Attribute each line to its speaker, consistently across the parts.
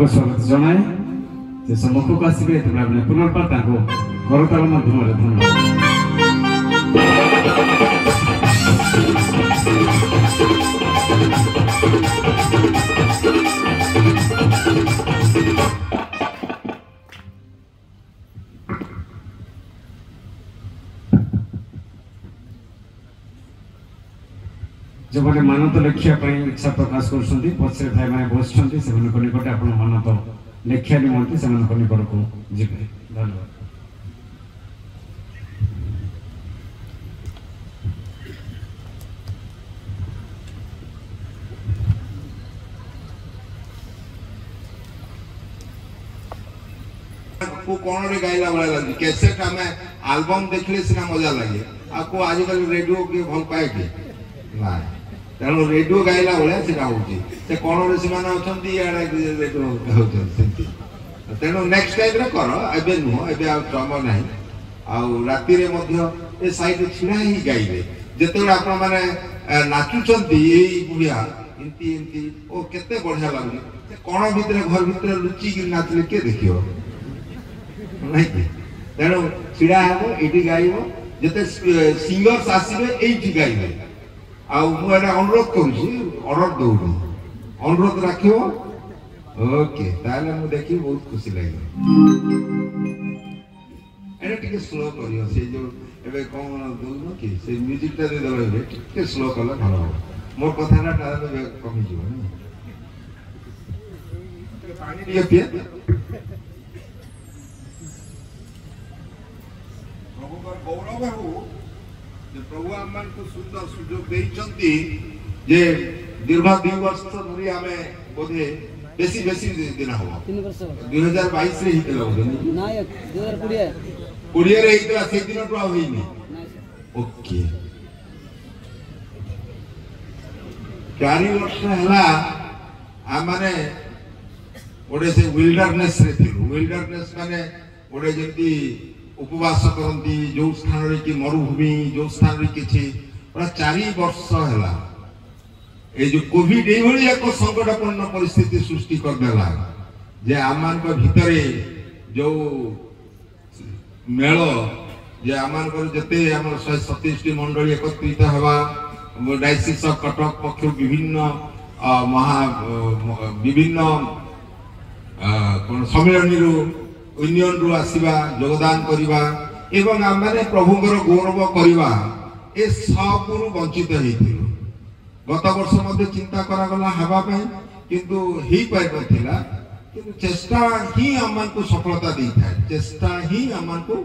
Speaker 1: आगो स्वागत जनाए से सम्मुख आसबे आपने पुनर्बार करताल माध्यम धन्यवाद। जो मैंने मानत लेखिया इच्छा प्रकाश कर पछे भाई मैंने बस निकट आप मानत लेखिया निमंते से निकट को जी धन्यवाद।
Speaker 2: कौन रे गाइला वाला लगी कैसेट हमें एल्बम देखले सिना मजा लगे आपको आजकल रेडियो के भल पाए के ना तेणु रेडियो गाइला भाया सीटा हो कौन से रेडियो होती तेणु नेक्स्ट टाइम कर ए नुह ए समय ना आती ए साइड छिड़ा ही गाइबे जिते आप नाचुंट बुढ़िया इमती इमती ओ केते बढ़िया लगे कौन भितर घर भितर लुचिक नाचले किए देखियो नहीं तेणु छिड़ा हम ये गाइब जिते सिंगर्स आसवे ये गाइबे अनुरोध करडर दौर अनुरोध रख ओके देखी बहुत खुशी लगे स्लो कर जो एवं कौन दौन कि से म्यूजिक दे स्लो कले भल हम मोर कथा कमिज पानी पी गौरव हो प्रभु आम को सुंदर सुजोग देइचंती जे दीर्घ 2 वर्ष धरी आमे बोधे बेसी बेसी दिन हो 2022 रे हितला बोधे ना 2020 रे हितला से दिन तो होइनी ओके 4 वर्ष हला आ माने ओडे से विल्डरनेस रे थिलु विल्डरनेस माने ओडे जेंती उपवास करती जो स्थान कि मरुभूमि जो स्थान कि 4 वर्ष है ये जो कोविड ये एक संकटपूर्ण परिस्थिति सृष्टि करदेला जे आम भितर जो मेल जे आम जिते 127 मंडली एकत्रित हवा डायसिस ऑफ कटक पक्ष विभिन्न विभिन्न सम्मेलन यूनियन रु आसवा योगदान करवा एवं आम प्रभुंर गौरव करवा ए सब वंचित होइथिलु गत वर्ष मध्य चिंता करागला हवाई किंतु ही पाइ नथिला किंतु चेष्टा ही आमको सफलता दी था चेष्टा ही आमको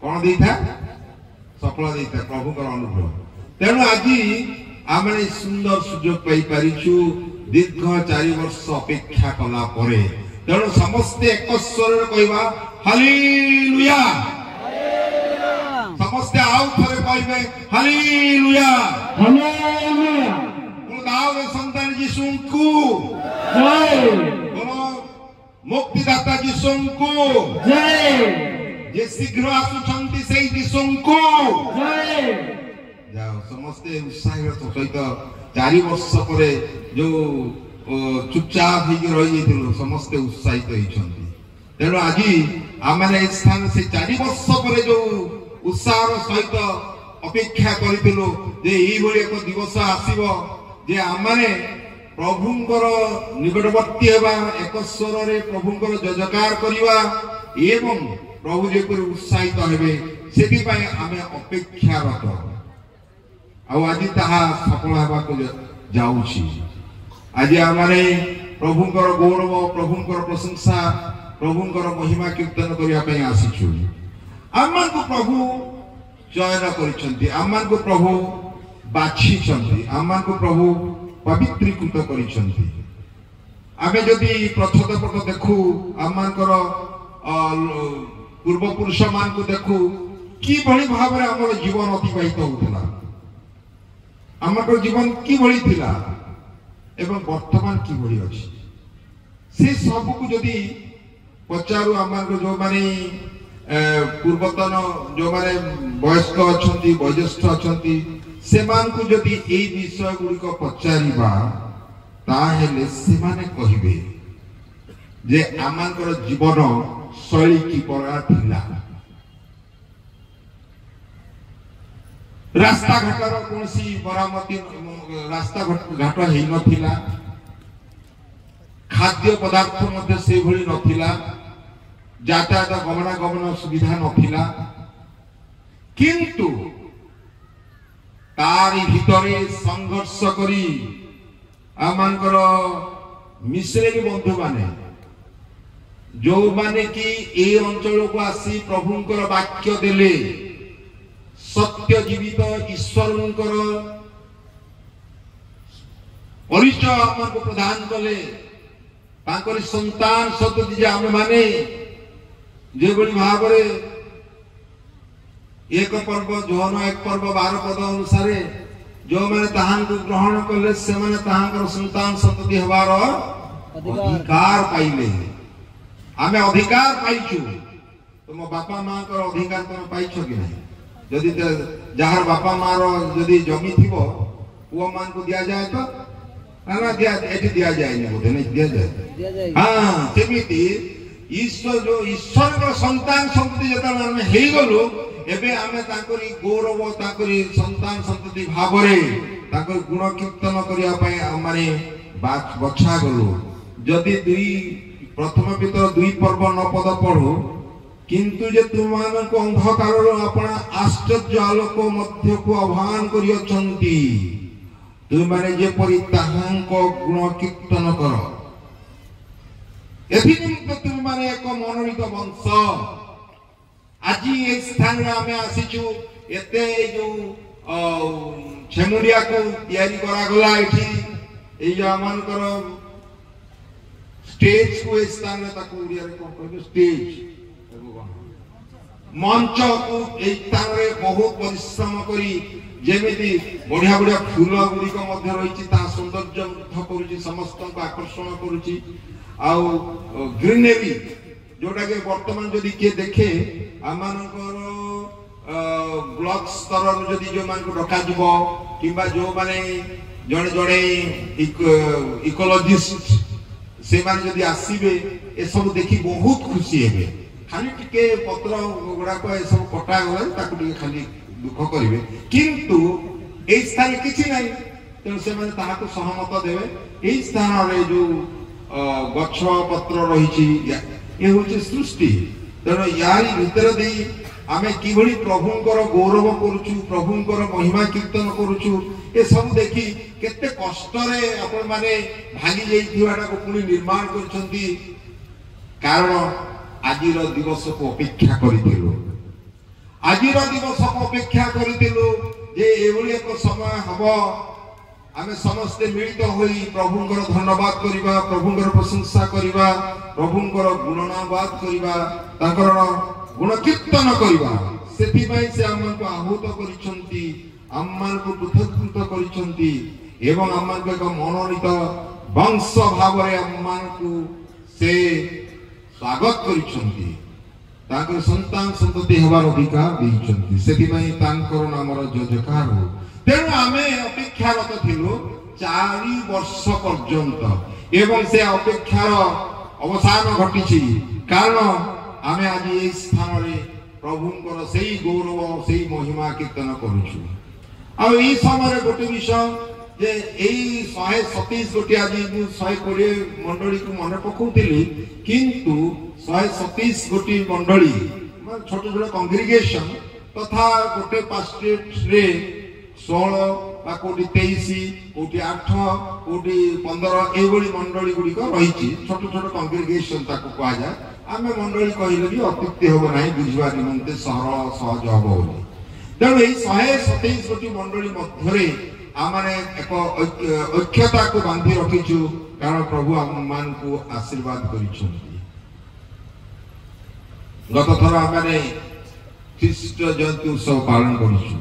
Speaker 2: कौन दी था सफलता दी था प्रभुंर अनुभव तेणु आज आम सुंदर सुजोग पाई परिछु दीर्घ 4 वर्ष अपेक्षा कला परे तेणु समस्ते एक स्वर कहवा हालेलुया समस्ते आउ थरे कहबे हालेलुया हालेलुया खुदावे संतान यीशुଙ୍କୁ जय बोलो मुक्तिदाता यीशुଙ୍କୁ जय जे शीघ्र आसुछंती सेई यीशुଙ୍କୁ जय जाओ समस्ते उत्साह सहित 4 वर्ष परे जो चुपचाप रही समस्ते उत्साहित होती तेणु आज आम स्थान से 4 वर्ष पर जो उत्साह सहित अपेक्षा करूँ एक दिवस आसब जे आम प्रभुंर निकटवर्ती होगा एक स्वर प्रभुंर जयकार करवा एवं प्रभु जेपरी उत्साहित हेबे से आम अपेक्षारत आज ताहा सफल होगा जाऊँगी आज आम प्रभुंर गौरव प्रभुंर प्रशंसा प्रभुंर महिमा कीर्तन करने आसीचु आम को प्रभु चयन कर प्रभु बाछी आम को प्रभु पवित्रीकृत कर प्रथम पट देखु आम पूर्वपुरुष मान को देखु कि भाव में आम जीवन अतिबाहित होता आम जीवन कि थिला एवं वर्तमान कि अच्छी से सब को जदि पचारू आम जो माने पूर्वतन जो माने वयस्क अच्छा वयोज्येष्ठ अच्छा से जदि ये विषय गुड़िक पचारिबा ताहेले से माने कहिबे जे आमांकर जीवन शैली की प्रकार थिला रास्ता घाटर कोनसी मरामती रास्ता घाट हेई नथिला खाद्य पदार्थ मध्य से भली नथिला यातायात गमनागमन सुविधा नथिला किंतु तारी भितरे संघर्ष करी आमांकर मिश्रेणी बंधु माने जो माने कि ए अंचल को आसी प्रभुंकर वाक्य देले सत्य जीवित ईश्वरंकर परिचय आमको प्रदान कले तांकर संतान सतति जे आमे माने जे बड़ी भाबरे एक पर्व जोहन एक पर्व 12 पद अनुसार जो माने ताहां को ग्रहण कले से माने ताहांकर संतान सतति हबार अधिकार पाइले आमे अधिकार पाइछु तुम बापा मां कर अधिकार तुम पाइछो कि नहीं जदि जहार बापा मां रो जदि जमी थिबो पुओ मान को दिया जाए तो ना दिया एठी दिया जाए नहीं बोले नहीं दिया जाए हां सेमिति ईश्वर जो ईश्वर को संतान संतति जता हम हेई गलो एबे आमे ताकरी गौरव ताकरी संतान संतति भाबरे ताकर गुण कीर्तन करिया पय माने बछा गलो जदि दुई प्रथम पितर दुई पर्व 9 पद पढ़ो किंतु जे तुमान को अंधकार अपना आश्चर्य आलोक मध्य को आह्वान करियछंती तुम माने जे परि ताहां को गुण कीर्तन कर एथि निमित्त तुम माने एक मनोनीत वंश आज ए स्थान रे आमे आसीछु एते जो छेमुडिया को तयारी करा गला एठी ए जो आमान करो स्टेज को स्थान में ताको उड़िया रे कोन कहबे स्टेज मंच को ए स्थान रे बहुत परिश्रम करी जेमिति बढ़िया बढ़िया फूल गुडी को मध्य रहिछि ता सौंदर्य वृद्ध करूछि समस्त को आकर्षण करूछि आउ ग्रीनरी जोटा के वर्तमान जदि के देखे आमानकर ब्लॉक स्तर जदि जो मान को डका जिवो किबा जो माने जणे जणे इकोलॉजिस्ट से मान जदि आसीबे ए सब देखि बहुत खुशी हेबे खाली टिके पत्र गुडा को ए सब कटा गले ताकु टिके खाली दुख करिवे किंतु ए स्थान किछि नै तेनु से माने ताहाको सहमत देबे ए स्थान रे जो गच्छ पत्र रहिछि ए होछि सृष्टि तेनु यारी भीतर देई आमे किभଳି प्रभुंकर गौरव करूछु प्रभुंकर महिमा कीर्तन करूछु ए सब देखि केते कष्ट रे आपण माने भागी जाई थिवाटा को पुनी निर्माण करछंती कारण आजिर दिवस को अपेक्षा करिथिलु आजिर दिवस को अपेक्षा करिथिलु जे एभଳି एक समय हबो आमे समस्त मिलित होई प्रभुंकर धन्यवाद करिबा प्रभुंकर प्रशंसा करिबा प्रभुंकर गुणगान करिबा तांकर गुण कीर्तन करिबा सेति पई से हमन को आहुत करिसंती हमन को पृथकृत करिसंती एवं हमन को एक मनोनीत वंश भाव रे हमन को से स्वागत करिसंती तांकर संतान संतति हेबार अधिकार देइसंती सेति पई तांकर नामर जयकार हो तेनु आमे अपेक्षारत थिलु 4 वर्ष पर्यंत एवं से अपेक्षार अवसान घटिछि कारण आमे आज ए स्थान रे प्रभुंकर सेही गौरव सेही महिमा कीर्तन करूछु आ ई समय रे गोटे विषय जे एई 127 गोटे आज 120 मंडली को मन पकौतिली किंतु 127 गोटे मंडली छोट छोट कांग्रेगेशन तथा गोटे पास्टेट रे 16 बा कोटी 23 कोटी 8 कोटी 15 एवली मंडली गुडी को रहिछि छोट छोट कांग्रेगेशन ताको कहा जाय आमे मंडली कहिले भी अत्युक्ति होबो नाही बुझिबा निमंते सरल सहज होबो बोली तेणु एई 127 कोटी मंडली मध्यरे आमाने एक ऐक्यता को बांधी रखिछु कारण प्रभु आमान को आशीर्वाद करिछन्ति गत थर आमाने ख्रीष्ट जयंती उत्सव पालन करिछु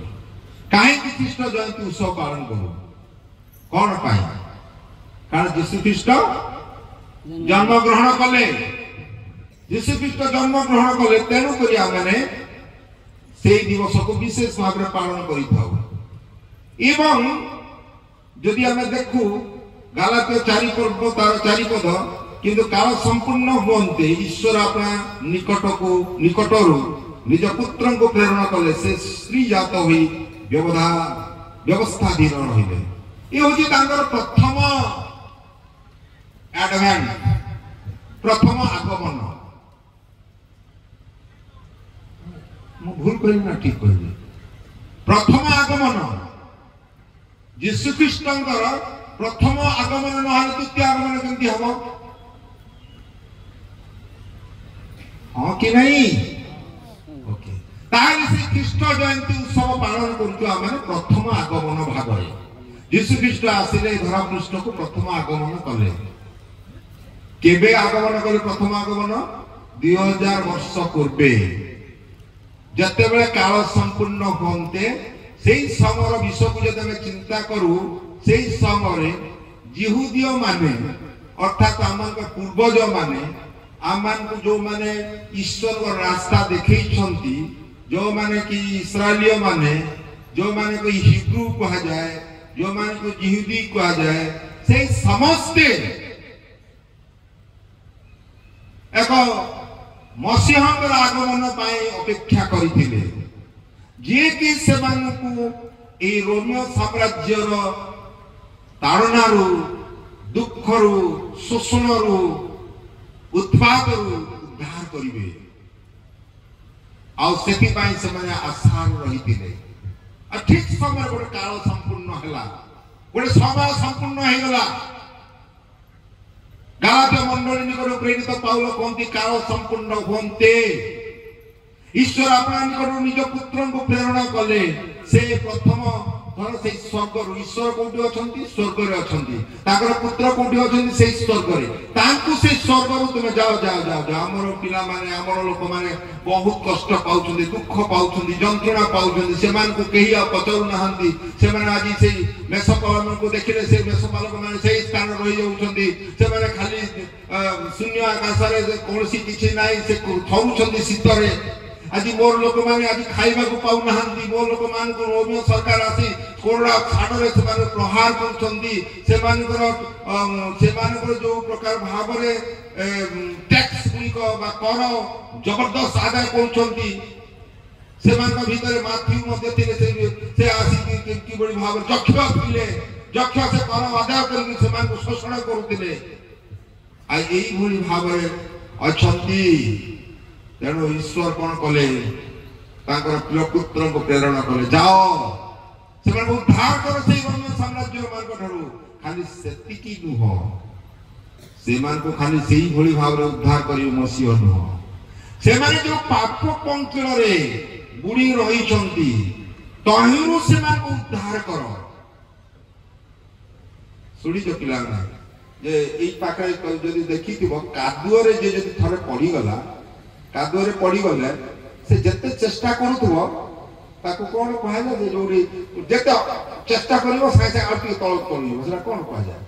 Speaker 2: काहे कि ख्रीष्ट जयंती उत्सव पालन करू कोन पाई कारण यीशु ख्रीष्ट जन्म ग्रहण कले यीशु ख्रीष्ट जन्म ग्रहण कले तेनु करी आमाने सेई दिवस को विशेष भाव रे पालन करिथाउ एवं जदि हमें देखू गालात्य 4 पर्व तार 4 पद किंतु काल संपूर्ण हुए ईश्वर अपना निकटरू निज पुत्र को प्रेरणा कले से स्त्री जात हुई व्यवस्थाधीन रहिले। ये हूँ प्रथम एडवेंट प्रथम आगमन। भूल कहली ना ठीक कहली? प्रथम आगमन यीशु ख्रीष्टंकर प्रथम आगमन ना द्वितीय आगमन केमती हम? हाँ कि नहीं? ओके ताहले से ख्रीष्ट जयंती उत्सव पालन करछु आमे प्रथम आगमन भागरे यीशु ख्रीष्ट आसिले धरा पृष्ठ को प्रथम आगमन कले। केबे आगमन कले? प्रथम आगमन 2000 वर्ष पूर्वे जते बेले काल संपूर्ण होते सेही समर विषय को जदि हमें चिंता करू सेही समय यहूदियों माने अर्थात आमान पूर्वज माने आमान को जो माने ईश्वर को रास्ता देखै छंती जो माने कि इस्राएलियो माने जो माने को हिब्रू कहा जाए जो माने को यहूदी कहा जाए से समस्ते एक मसीहंकर आगमन पाए अपेक्षा करिथिले जे कि सेमान को ए रोमियो साम्राज्यर ताड़नारू दुखरू शोषणरू उत्पादरू उद्धार करिवे आ सेति पाई से माने आशा रहिथिले। आ ठीक समय गोटे काल संपूर्ण हैला गोटे समय संपूर्ण हे गला। गालात्य मंडली निकट प्रेरित पाउल कहती काल संपूर्ण होते ईश्वर अपना निकट निज पुत्र को प्रेरणा कले से प्रथम धर से स्वर्ग ईश्वर कोठी अछंती स्वर्ग रे अछंती ताकर पुत्र कोठी अछंती से स्वर्ग रे तांकु से स्वर्ग रु तुम जाओ जाओ जाओ जाओ हमर पिला माने हमर लोक माने बहुत कष्ट पाउछंती दुख पाउछंती जंत्रणा पाउछंती सेमान को केही आ पचरु नहंती सेमान आजि से मेषपालन को देखिले से मेषपालक माने से स्थान रहि जाउछंती सेमान खाली शून्य आकाश रे कोनसी किछि नाही से थरुछंती शीतरे आज मोर लोक माने आज खाइबा को पाउ नहंती मोर लोक मान को रोमियो सरकार आसी कोरोना छाडरे से माने प्रहार करछंती से मानकर जो प्रकार भाव रे टैक्स को बा कर जबरदस्त आदाय करछंती से मान को भीतर माथ्यू मध्ये थिले से आसी कि बड़ी भाव जक्ष थिले जक्ष से कर आदाय करके से मान को शोषण करूतिले आ एई भली भाव रे अछंती। तेणु ईश्वर कौन कले प्रिय पुत्र को प्रेरणा कले जाओ से उद्धार कर से रोमियो साम्राज्य मान खाली सेतिकी नुह से मान को खाली सेही भली भाव रे उद्धार करियो मसीह नुह से माने जो पाप पंकिल रे बुड़ी रही छंती तहिरु से मान को उद्धार कर सुडी जो पिला ना जे एई पाखरे जदी देखिथिबो कादुओ रे जे जदी थरे पड़ी गला कादुओ रे पड़ी गले से जते चेष्टा करूथबो ताको कोन कहा जाय जे जोरी जते चेष्टा करिवो साइ साइ आउट तळ करिवो सेला कोन कहा जाय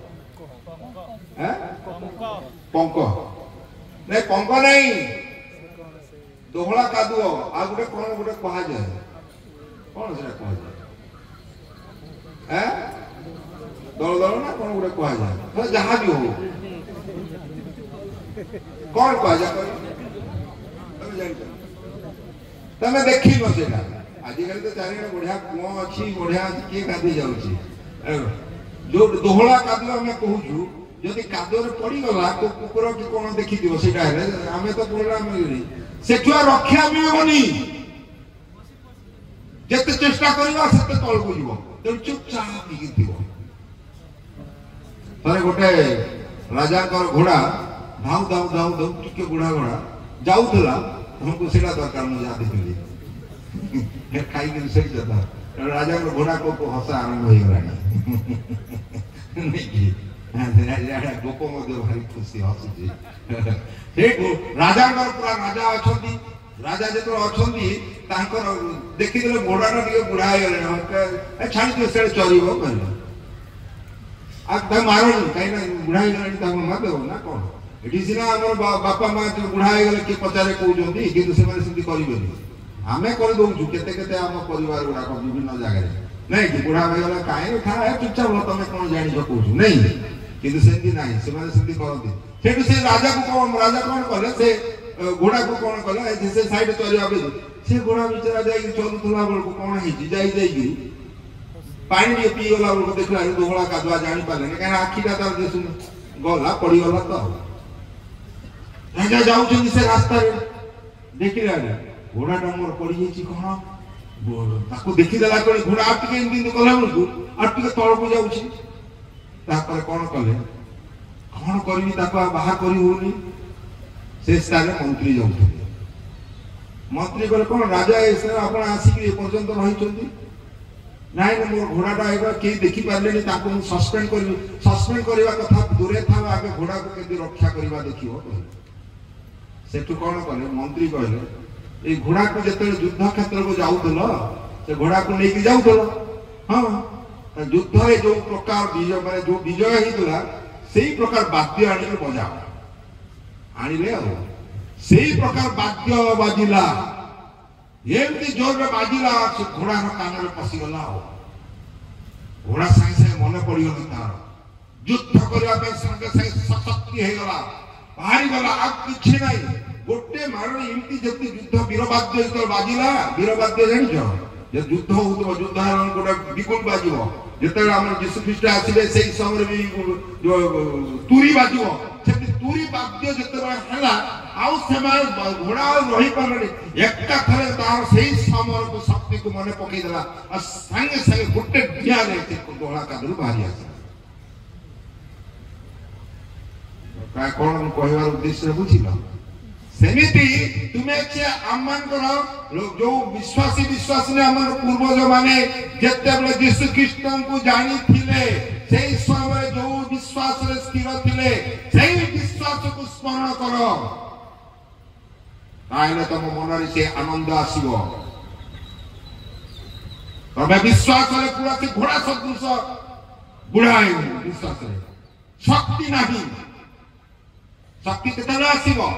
Speaker 2: हैं पंक नै पंक नै दोहला कादुओ आ गुटे कहा जाय कोन सेला कहा जाय हैं दल दल ना कोन गुटे कहा जाय जहां भी हो कोन कहा जाय तमे देखी न सेटा आजिकल तो चारिने बढ़िया कुआ अच्छी बढ़िया किए गाधी जाउची जो दोहला कादुआ में कहूछु जदि कादुआ रे पड़ी गला तो कुकुर कि कोन देखि दियो सेटा है हमें तो बोलला मिलनी सेठुआ रक्षा भी होनी जते चेष्टा करबा सेते तळ को जीवो तो चुपचाप ही दियो। तारे गोटे राजा कर घोड़ा धाउ धाउ धाउ धाउ टिके बुढ़ा घोड़ा जाउतला हमको सेटा दरकार मुझे आदि के खाई के सही जाता राजा को घोड़ा को हंसा आरंभ हो गलानी नहीं कि राजा गोप मध्ये भारी खुशी हसुची ठीक राजा को पूरा राजा अछंती राजा जेतो अछंती तांकर देखि देले घोड़ाटा टिके बुढ़ा हे गले छाणी दे सेड चरीबो कहले आ त मारनी काई ना बुढ़ा हे गलानी ताको मत हो ना कोन एठी सिना हमर बापा मां जो बुढ़ा हे गले के पचारे कहउजंती किंतु से माने सिद्धि करिबेनी आमे कर दउछु केते केते हम परिवार गुडा को विभिन्न जगह रे नहीं कि बुढ़ा हे गले काहे खा है चुपचाप तमे कोन जानि जो कहउछु नहीं किंतु सेंदी नाही से माने सिद्धि करंती सेठू से राजा कौन कले से घोड़ा को कौन कले से साइड चलिया बेले से घोड़ा बिचारा जाई चलुथला बेल को कौन हेची जाई पानी टे पी गला बेल को देखला दोहला कादुआ जानी पाले कहीं आखिटा तार देसु गला पड़ी गला तो राजा जाउछन से रास्ता रे देखिला घोड़ा मोर पड़ी जेची कौन ताको देखि देला कोनी घोड़ा आटके इंदी कला बेल को आटके तळ को जाउछि तापर कौन कले कौन करबी ताको बाहर करी होनी से स्थाने मंत्री जाउथि मंत्री बोले कौन राजा ऐसे आपण आसी कि पर्यंत रही चंदी नाइ न मोर घोड़ाटा एबा के देखि पारलेनी ताको मु सस्पेंड करबा कथा दूरे था आगे घोड़ा को केदी रक्षा करबा देखियो सेठु कौन कले मंत्री कहले ए घोड़ा को जते युद्ध क्षेत्र को जाउतलो से घोड़ा को लेके जाउतलो हां युद्ध रे जो प्रकार विजय माने जो विजय हितला सेही प्रकार वाद्य आनी बजाओ आनिले आ सेही प्रकार वाद्य बाजिला एमती जोर में बाजिला से घोड़ा रो कान रे पसी गला घोड़ा संगे संगे मन पड़ी गला तार युद्ध करबा पे संगे संगे शक्ति हे गला बाहरी गला अब किछि नाही गोटे मारणी एमती जति युद्ध वीरवाद्य तो बाजिला वीरवाद्य जानिछो जे युद्ध होतो युद्ध हारण गोटे बिकुल बाजिबो जेते हमर यीशु ख्रीष्ट आसीबे सेही समय भी जो तुरी बाजिबो सेती तुरी वाद्य जेते हला आउ समय घोड़ा रही पारले एकटा थरे तार सेही समय को शक्ति को मने पकई देला आ संगे संगे गोटे दिया रे दोहला कादरू बाहरी आसे का कोन कहवार उद्देश्य बुझिला सेमिति तुमे छे आमनकर जो विश्वासी ने हमर पूर्वज माने जेते बेले यीशु ख्रीष्ट को जानि थिले सेही समय जो विश्वास रे स्थिर थिले सेही विश्वास को स्मरण करो ताइले तम मन रे से आनंद आसीबो तबे विश्वास रे पूरा से घोड़ा सदृश बुढ़ाई विश्वास रे शक्ति नाही शक्ति केतले आसीबो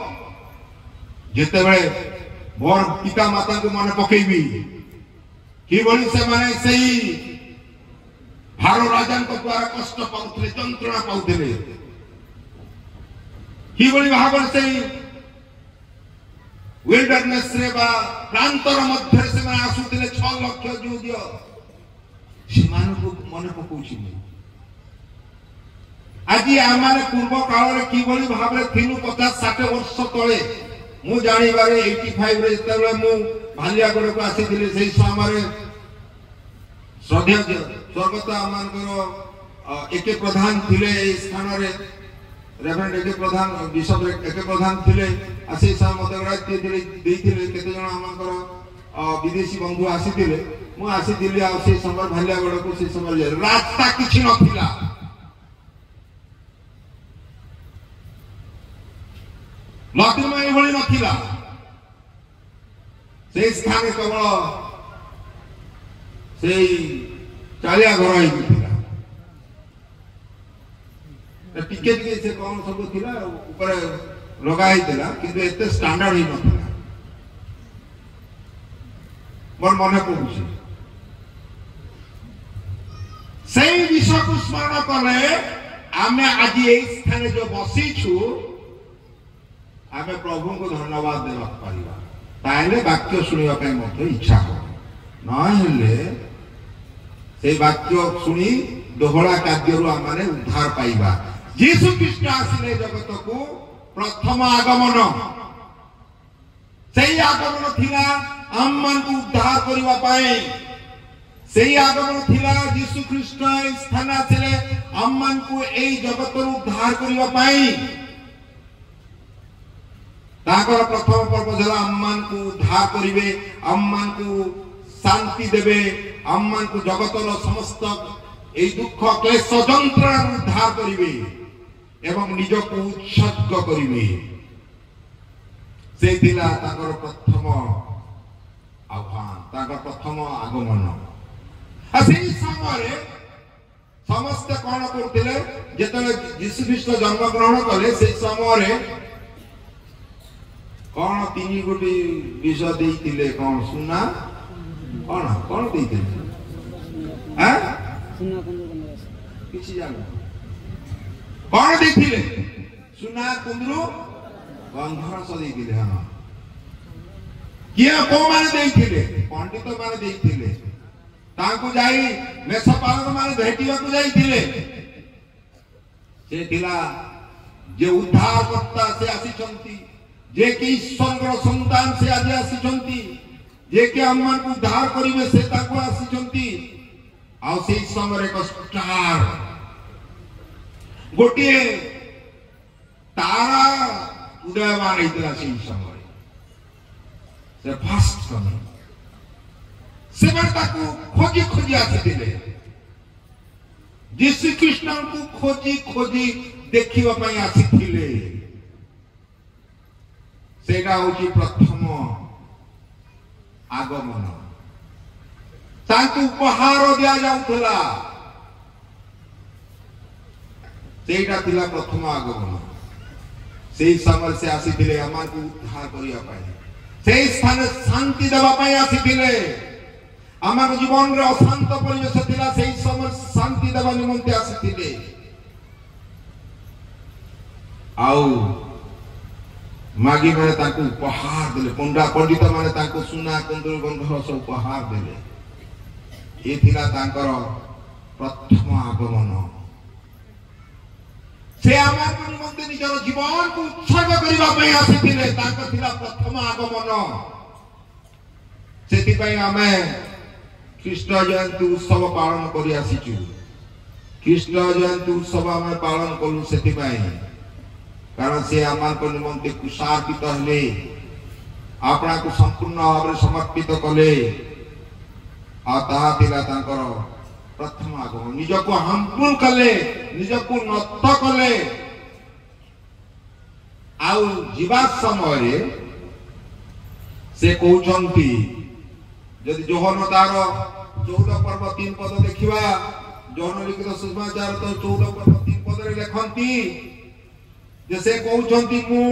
Speaker 2: जेते बेले मोर पिता माता को मन पकेबी कि बोली से माने सही भारो राजन को द्वारा कष्ट पाउथले यंत्रणा पाउथले कि बोली भागर सही विल्डरनेस रे बा प्रांतर मध्य से माने आसुतले 6 लाख जूदियो सीमान को मन पकोछि आजि आमारे पूर्व काल रे कि बोली भाबरे थिनु 50-60 वर्ष तळे मु जानी बारे 85 रे जतले मु भालियागढ़ को आसी दिले सेही समय श्रद्धा स्वर्गत आमानकर एके प्रधान थिले ए स्थान रे रेवरेंड एके प्रधान बिशप एके प्रधान थिले आसी समय मते गडा देइथिले केते जण आमानकर विदेशी बंधु आसी दिले मु आसी दिले आ से समय भालियागढ़ को से समय रास्ता किछि नथिला लतिमा एभଳି नथिला से स्थान केवल सेही चालिया घर हिथिला टिके टिके से कौन सब थिला ऊपर लगा हिथिला किंतु एते स्टैंडर्ड ही नथिला मोर मने पड़ुछि सेही विषय को स्मरण करे आमे आज ए स्थान जो बसी छु आमे प्रभु को धन्यवाद देवा परिबा ताइले वाक्य सुनिबा पय मते इच्छा हो न हेले से वाक्य सुनी दोहरा काद्यरु आमाने उद्धार पाइबा यीशु ख्रीष्ट आसिले जगत को प्रथम आगमन सेही आगमन थिला आमन को उद्धार करिबा पय सेही आगमन थिला यीशु ख्रीष्ट स्थान आसिले आमन को एई जगत को उद्धार करिबा पय ताकर प्रथम पर्व जला अम्मान को उद्धार करिवे अम्मान को शांति देवे अम्मान को जगतर समस्त ए दुख क्लेश यंत्रणा उद्धार करिवे एवं निज को उत्सर्ग करिवे से दिला ताकर प्रथम आह्वान ताकर प्रथम आगमन आसी समय समस्त कोन करथिले जेतले यीशु ख्रीष्ट जन्म ग्रहण कले से समय रे कौन तीन गोटी विष देइतिले कौन सुना कौन कौन देइतिले हैं सुना किछि जान कौन देइतिले ସୁନା କୁନ୍ଦରୁ ଗନ୍ଧରସ ଦେଇଥିଲେ। ହଁ କିଏ କୋଉମାନେ ଦେଇଥିଲେ? ପଣ୍ଡିତ ମାନେ ଦେଇଥିଲେ। ତାଙ୍କୁ ଯାଇ ମେଷପାଳକ ମାନେ ଭେଟିବାକୁ ଯାଇଥିଲେ। ସେ ଥିଲା ଯେ ଉଦ୍ଧାରକର୍ତ୍ତା, ସେ ଆସିଛନ୍ତି। ଯେ କି ଈଶ୍ୱରଙ୍କର ସନ୍ତାନ, ସେ ଆଜି ଆସିଛନ୍ତି। ଯେ କି ଆମମାନଙ୍କୁ ଉଦ୍ଧାର କରିବେ, ସେ ତାଙ୍କୁ ଆସିଛନ୍ତି। ଆଉ ସେଇ ସମୟରେ ଏକ ଷ୍ଟାର, ଗୋଟିଏ ତାରା ଉଦୟମାନ ହେଇଥିଲା ସେଇ ସମୟରେ। ସେ ଫାଷ୍ଟ କମି ସେମାନେ ତାକୁ ଖୋଜି ଖୋଜି ଆସିଥିଲେ। ଯୀଶୁ ଖ୍ରୀଷ୍ଟଙ୍କୁ ଖୋଜି ଖୋଜି ଦେଖିବା ପାଇଁ ଆସିଥିଲେ। ସେଇଟା ହଉଛି ପ୍ରଥମ ଆଗମନ। ତାଙ୍କୁ ଉପହାର ଦିଆଯାଉଥିଲା। ସେଇଟା ଥିଲା ପ୍ରଥମ ଆଗମନ। ସେଇ ସମୟରେ ସେ ଆସିଥିଲେ ଆମକୁ ଉଦ୍ଧାର କରିବା ପାଇଁ। ସେଇ ସ୍ଥାନରେ ଶାନ୍ତି ଦେବା ପାଇଁ ଆସିଥିଲେ। ଆମ ଜୀବନରେ ଅଶାନ୍ତ ପରିବେଶ ଥିଲା, ସେଇ ସମୟରେ ଶାନ୍ତି ଦେବା ନିମନ୍ତେ ଆସିଥିଲେ। ଆଉ ମାଗି ମାନେ ତାଙ୍କୁ ଉପହାର ଦେଲେ। ପଣ୍ଡିତ ମାନେ ତାଙ୍କୁ ସୁନା କୁନ୍ଦରୁ ଗନ୍ଧରସ ଉପହାର ଦେଲେ। ଏ ଥିଲା ତାଙ୍କର ପ୍ରଥମ ଆଗମନ। ସେ ଆମ ନିମନ୍ତେ ନିଜର ଜୀବନକୁ ଉତ୍ସର୍ଗ କରିବା ପାଇଁ ଆସିଥିଲେ। ତାଙ୍କ ଥିଲା ପ୍ରଥମ ଆଗମନ। ସେଥିପାଇଁ ଆମେ ଖ୍ରୀଷ୍ଟ ଜୟନ୍ତୀ ଉତ୍ସବ ପାଳନ କରି ଆସିଛୁ। ଖ୍ରୀଷ୍ଟ ଜୟନ୍ତୀ ଉତ୍ସବ ଆମେ ପାଳନ କଲୁ ସେଥିପାଇଁ, କାରଣ ସେ ଆମଙ୍କ ନିମନ୍ତେ କୁଶାର୍ପିତ ହେଲେ, ଆପଣଙ୍କୁ ସମ୍ପୂର୍ଣ୍ଣ ଭାବରେ ସମର୍ପିତ କଲେ। ଆଉ ତାହା ଥିଲା ତାଙ୍କର ପ୍ରଥମ ଆଗମନ। ନିଜକୁ ହମ୍ବୁଲ କଲେ, ନିଜକୁ ନତ କଲେ। ଆଉ ଯିବା ସମୟରେ ସେ କହୁଛନ୍ତି, ଯଦି ଯୋହନ ତାର 14 ପର୍ବ 3 ପଦ ଦେଖିବା, ଯୋହନ ଲିଖିତ ସୁସମାଚାର ତ 14 ପର୍ବ 3 ପଦରେ ଲେଖନ୍ତି ଯେ ସେ କହୁଛନ୍ତି, ମୁଁ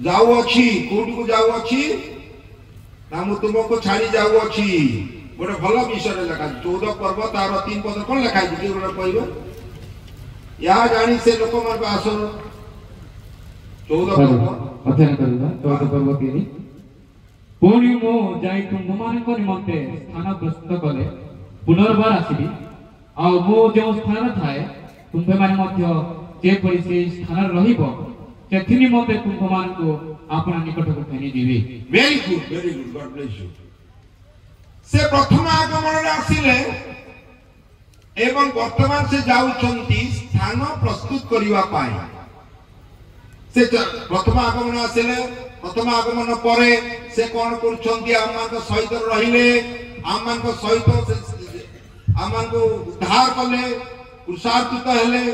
Speaker 2: ଯାଉଅଛି। କୋଉଠିକୁ ଯାଉଅଛି ନା ମୁଁ ତୁମକୁ ଛାଡି ଯାଉଅଛି। ଗୋଟେ ଭଲ ବିଷୟରେ ଲେଖା 14 ପର୍ବ ତାର 3 ପଦ କଣ ଲେଖା ହେଇଛି କିଏ ଗୋଟେ କହିବ? ଏହା ଜାଣି ସେ ଲୋକମାନଙ୍କୁ ଆସନ 14 ପର୍ବ
Speaker 3: ଅଧ୍ୟୟନ କରିବା। 14 ପର୍ବ 3। ପୁଣି ମୁଁ ଯାଇ ତୁମ୍ଭମାନଙ୍କ ନିମନ୍ତେ ସ୍ଥାନ ପ୍ରସ୍ତୁତ କଲେ ପୁନର୍ବାର ଆସିବି। ଆଉ ମୁଁ ଯେଉଁ ସ୍ଥାନରେ ଥାଏ ତୁମ୍ଭେମାନେ ମଧ୍ୟ ଯେପରି ସେଇ ସ୍ଥାନରେ ରହିବ, ସେଥି ନିମନ୍ତେ ତୁମ୍ଭମାନଙ୍କୁ ଆପଣ ନିକଟକୁ ଫେରିଯିବି।
Speaker 2: Very good, very good, God bless you. ସେ ପ୍ରଥମ ଆଗମନରେ ଆସିଲେ ଏବଂ ବର୍ତ୍ତମାନ ସେ ଯାଉଛନ୍ତି ସ୍ଥାନ ପ୍ରସ୍ତୁତ କରିବା ପାଇଁ। ସେ ପ୍ରଥମ ଆଗମନ ଆସିଲେ, ପ୍ରଥମ ଆଗମନ ପରେ ସେ କଣ କରୁଛନ୍ତି? ଆମମାନଙ୍କ ସହିତ ରହିଲେ, ଆମମାନଙ୍କ ସହିତ ଆମମାନଙ୍କୁ ଉଦ୍ଧାର କଲେ, କୁଶାର୍ପିତ ହେଲେ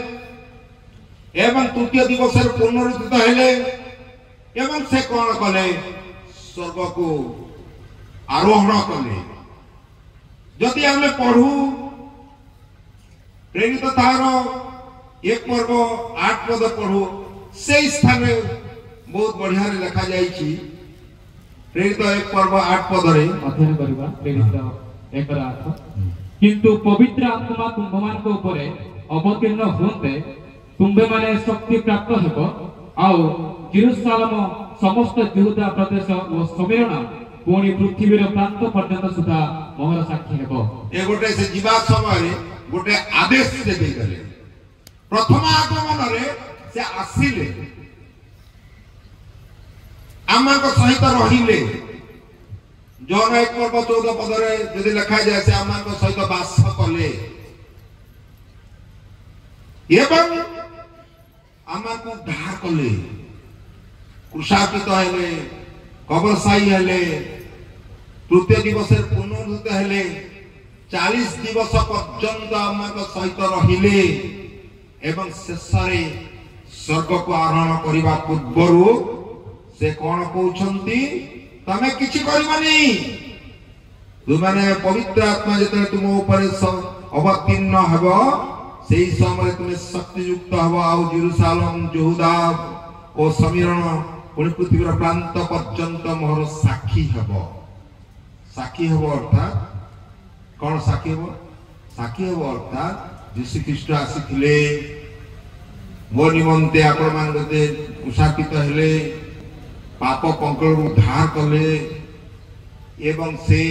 Speaker 2: ଏବଂ ତୃତୀୟ ଦିବସରେ ପୁନରୁଦ୍ଧିତ ହେଲେ। ଏବଂ ସେ କଣ କଲେ? ସ୍ୱର୍ଗକୁ ଆରୋହଣ କଲେ। ଯଦି ଆମେ ପଢୁ ପ୍ରେରିତ ତାହାର 1 ପର୍ବ 8 ପଦ ପଢୁ, ସେଇ ସ୍ଥାନରେ ବହୁତ ବଢିଆରେ ଲେଖା ଯାଇଛି। ପ୍ରେରିତ 1 ପର୍ବ 8 ପଦରେ
Speaker 3: ଅଧ୍ୟୟନ କରିବା। ପ୍ରେରିତ 1:8। କିନ୍ତୁ ପବିତ୍ର ଆତ୍ମା ତୁମ୍ଭମାନଙ୍କ ଉପରେ ଅବତୀର୍ଣ୍ଣ ହୁଅନ୍ତେ ତୁମ୍ଭେମାନେ ଶକ୍ତି ପ୍ରାପ୍ତ ହେବ। ଆଉ ଜେରୁସାଲେମ ସମସ୍ତ ଯହୂଦା ପ୍ରଦେଶ ଓ ସମୀରଣ ପୁଣି ପୃଥିବୀର ପ୍ରାନ୍ତ ପର୍ଯ୍ୟନ୍ତ ସୁଦ୍ଧା ମୋହର ସାକ୍ଷୀ ହେବ।
Speaker 2: ଏ ଗୋଟେ ସେ ଯିବା ସମୟରେ ଗୋଟେ ଆଦେଶ ସେ ଦେଇଦେଲେ। ପ୍ରଥମ ଆଗମନରେ ସେ ଆସିଲେ, ଆମଙ୍କ ସହିତ ରହିଲେ। ଯୋହନ 1 ପର୍ବ 14 ପଦରେ ଯଦି ଲେଖାଯାଏ, ସେ ଆମଙ୍କ ସହିତ ବାସ କଲେ ଏବଂ ଆମକୁ ଉଦ୍ଧାର କଲେ, କୁଶାର୍ପିତ ହେଲେ, କବରସାଇ ହେଲେ, ତୃତୀୟ ଦିବସରେ ପୁନରୁଦ୍ଧିତ ହେଲେ, 40 ଦିବସ ପର୍ଯ୍ୟନ୍ତ ଆମଙ୍କ ସହିତ ରହିଲେ ଏବଂ ଶେଷରେ ସ୍ୱର୍ଗକୁ ଆରୋହଣ କରିବା ପୂର୍ବରୁ ସେ କଣ କହୁଛନ୍ତି? ତମେ କିଛି କରିବନି। ତୁମେ ପବିତ୍ର ଆତ୍ମା ଯେତେବେଳେ ତୁମ ଉପରେ ଅବତୀର୍ଣ୍ଣ ହେବ, ସେଇ ସମୟରେ ତୁମେ ଶକ୍ତିଯୁକ୍ତ ହେବ। ଆଉ ଜେରୁସାଲେମ, ଯହୂଦା ଓ ସମୀରଣ ପୁଣି ପୃଥିବୀର ପ୍ରାନ୍ତ ପର୍ଯ୍ୟନ୍ତ ମୋର ସାକ୍ଷୀ ହେବ। ସାକ୍ଷୀ ହେବ ଅର୍ଥାତ୍ କଣ? ସାକ୍ଷୀ ହେବ, ସାକ୍ଷୀ ହେବ ଅର୍ଥାତ୍ ଯୀଶୁ ଖ୍ରୀଷ୍ଟ ଆସିଥିଲେ, मो निमंते आपण मानते उषापित हेले पाप पंकल उद्धार कले एवं से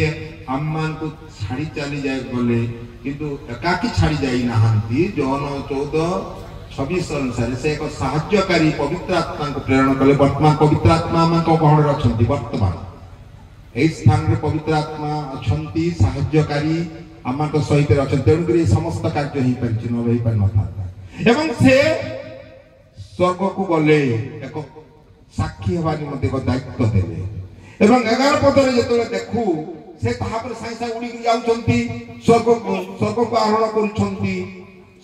Speaker 2: आम्मान को छाड़ी चली जाए गले किंतु एकाकी छाड़ी जाई नाहंती जौन 14:26 अनुसार से एक साहाय्यकारी पवित्र आत्मा को प्रेरण कले वर्तमान पवित्र आत्मा मान को गहण रखंती वर्तमान ए स्थान रे पवित्र आत्मा अछंती साहाय्यकारी आम्मान को सहित रखंती तेणु करी समस्त कार्य ही परिचिन होई पर न था एवं से स्वर्ग को गले एक साक्षी हवा निमंते को दायित्व देले एवं 11 पदरे जेतले देखू से ताहा पर साई साई उड़ी जाउछंती स्वर्ग को आरोहण करूछंती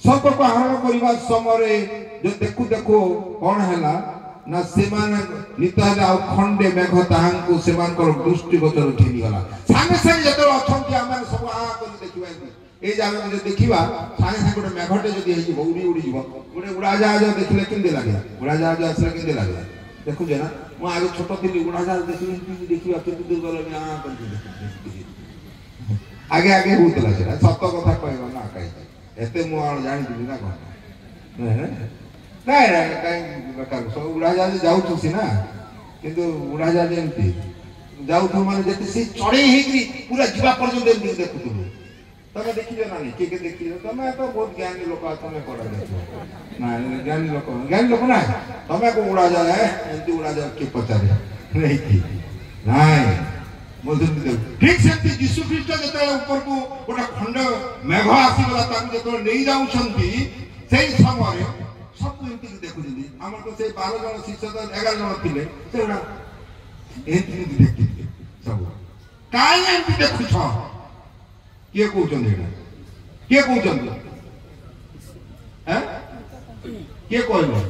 Speaker 2: स्वर्ग को आरोहण करिबा समय जो देखू देखू कोन हैला ना सेमान निताले आ खंडे मेघ ताहां को सेमान को दृष्टि गोचर ठेली गला संगे संगे जेतले अछंती आमे सब आ कर देखिबा ए जागा में देखिबा संगे संगे गोटे मेघटे जदी हेजी उड़ी उड़ी जीव गोटे उड़ाजहाज देखले किंदे लागे उड़ाजहाज आसले किंदे लागे देखु जे ना मु आगे छोट थिली उड़ाजहाज देखिबा किंतु दूर गले में आ कर आगे आगे होतला सेटा सत्य कथा कहबा ना कहि एते मु आ जानि दिली ना कोन नहीं कहीं बेकार सब उड़ाजहाज जाऊ सीना किंतु उड़ाजहाज एमती जाऊ माने जति से चढ़े हेकरी पूरा जीवा पर्यंत एमती देखु तमे देखियो ना नहीं के देखियो तमे तो बहुत ज्ञानी लोक तमे कोडा देखो ना ज्ञानी लोक ना तमे को उड़ाजहाज है एमती उड़ाजहाज के पचारे नहीं की नहीं बोलते ठीक सेमती यीशु ख्रीष्ट जते ऊपर को गोटा खंड मेघ आसी गला ताकू जते नहीं जाऊ छंती सेही समय सब एमती देखु जदी हमर तो से 12 जन शिक्षक 11 जन थिले सेडा एमती देखि सब काई एमती देखु छ के कहउछन एडा के कहउछन हैं के कहले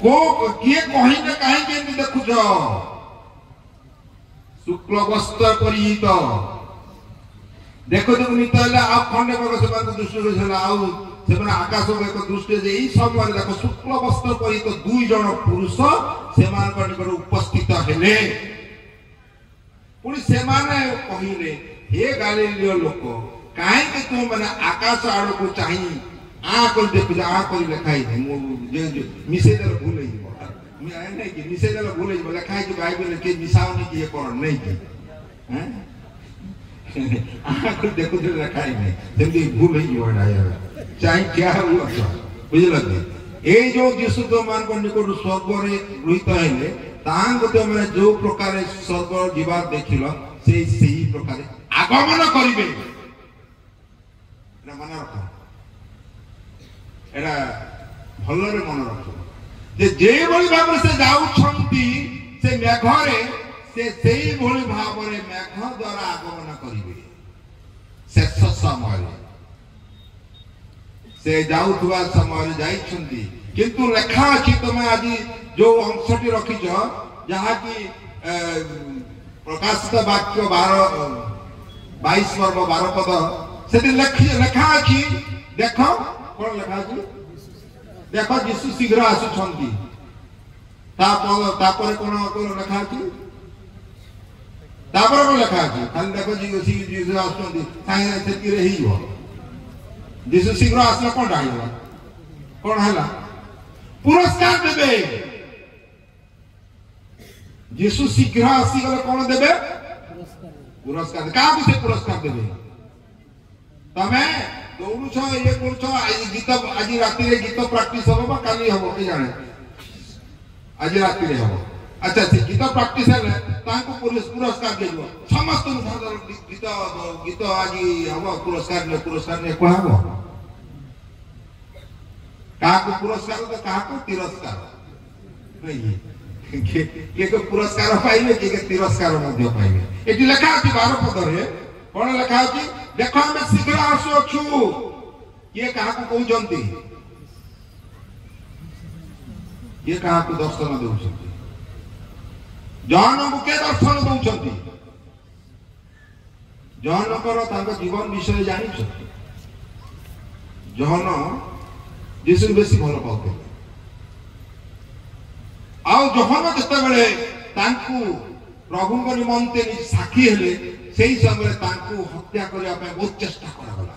Speaker 2: को के कहि न काहे के एमती देखु छ शुक्ल वस्त्र परिहित देखो देखो नितले आ खंडे बग से बात दृष्टि होइला आ से माने आकाश को एक दृष्टि जे ई समय देखो शुक्ल वस्त्र परिहित दुई जन पुरुष से मान को निकट उपस्थित हेले पुनी से माने कहिले हे गालीलियो लोक काहे के तुम माने आकाश आड़ को चाहि आ कर देखु आ कर लिखाई मु जे मिसे दर भूल ही मैं आए नहीं कि मिसे दर भूल ही लिखाई कि बाइबल के मिसावनी की कोन नहीं की हैं आ कर देखु जे लिखाई नहीं जल्दी भूल ही होड़ा यार चाहे क्या हुआ बुझल के ए जो यीशु तो मान को निकट स्वर्ग रे गृहीत हेले तांग तो माने जो प्रकार स्वर्ग जीवा देखिलो सेही प्रकार आगमन करिवे ना मन रख एरा भलरे मन रख जे भली भाव से जाउ छंती से मेघरे से सेही भली भाव रे मेघ द्वारा आगमन करिवे शेष समय से जाउथवा समय जाई छंती किंतु लेखा अछि तमे आज जो अंशटी रखी जहाँ की प्रकाशित वाक्य 22 पर्व 12 पद से लेखा अच्छी देख कौन लेखा अच्छी देख यीशु शीघ्र आसुछंती तापर कौन लेखा अच्छी तापर कौन लेखा अच्छी खाली देख यीशु आसुछंती साइने सेति रे हियो यीशु शीघ्र आसला कौन डाइला कौन हैला पुरस्कार देबे यीशु शीघ्र आसी गले कौन देबे पुरस्कार का से पुरस्कार देबे तमे दौड़ू छ ये करू छ आज गीत आज राति रे गीत प्रैक्टिस हो बा काली हो के जाने आज राति रे हो अच्छा से गीत प्रैक्टिस है ताको पुरस्कार देबो समस्त गीत आज हो पुरस्कार ने कोन हो का को पुरस्कार तो का को तिरस्कार नहीं के को पुरस्कार पाइले के तिरस्कार मध्य पाइले एटी लेखा अछि 12 पद रे कोन लेखा अछि देखो हम शीघ्र आसु छु ये कहा को कहउजंती ये कहा को दर्शन देउछंती जहन को के दर्शन देउछंती जहन कर तांको जीवन विषय जानि छ जहन यीशु बेसी भल पाते आउ जहन जते बेले तांकू प्रभु को निमंते साक्षी हेले सेही समय तांकू हत्या करिया पे बहुत चेष्टा करा गला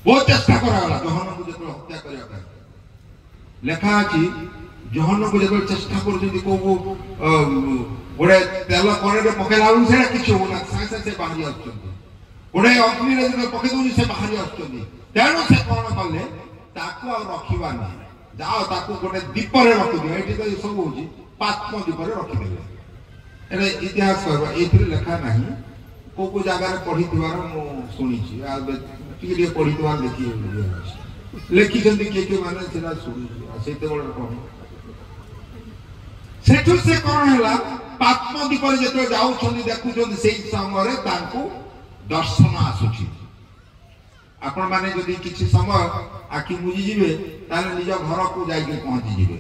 Speaker 2: बहुत चेष्टा करागला जहन को जो हत्या करने लेखा अच्छी जहन को जो चेष्टा कर गोटे तेल कड़े पकड़ा से किसी होना सागे सागे बाहरी गोटे अग्नि पकई दूसरी से बाहरी तेणु से कौन कले रखा ना जाओ गोटे दीपर रखिद ये तो सब हूँ पात्म दीपर रखिदे इतिहास कहवा ये लेखा ना को जगार पढ़ी शुणी पढ़ी देखी लिखिं किए मैंने शुणी से कौन है पात्मदीप जो जाऊँ देखुं से समय दर्शन आसूची आपण मैंने जदि किसी समय आखि बुझीजे निज घर को जाके पहुंचीजे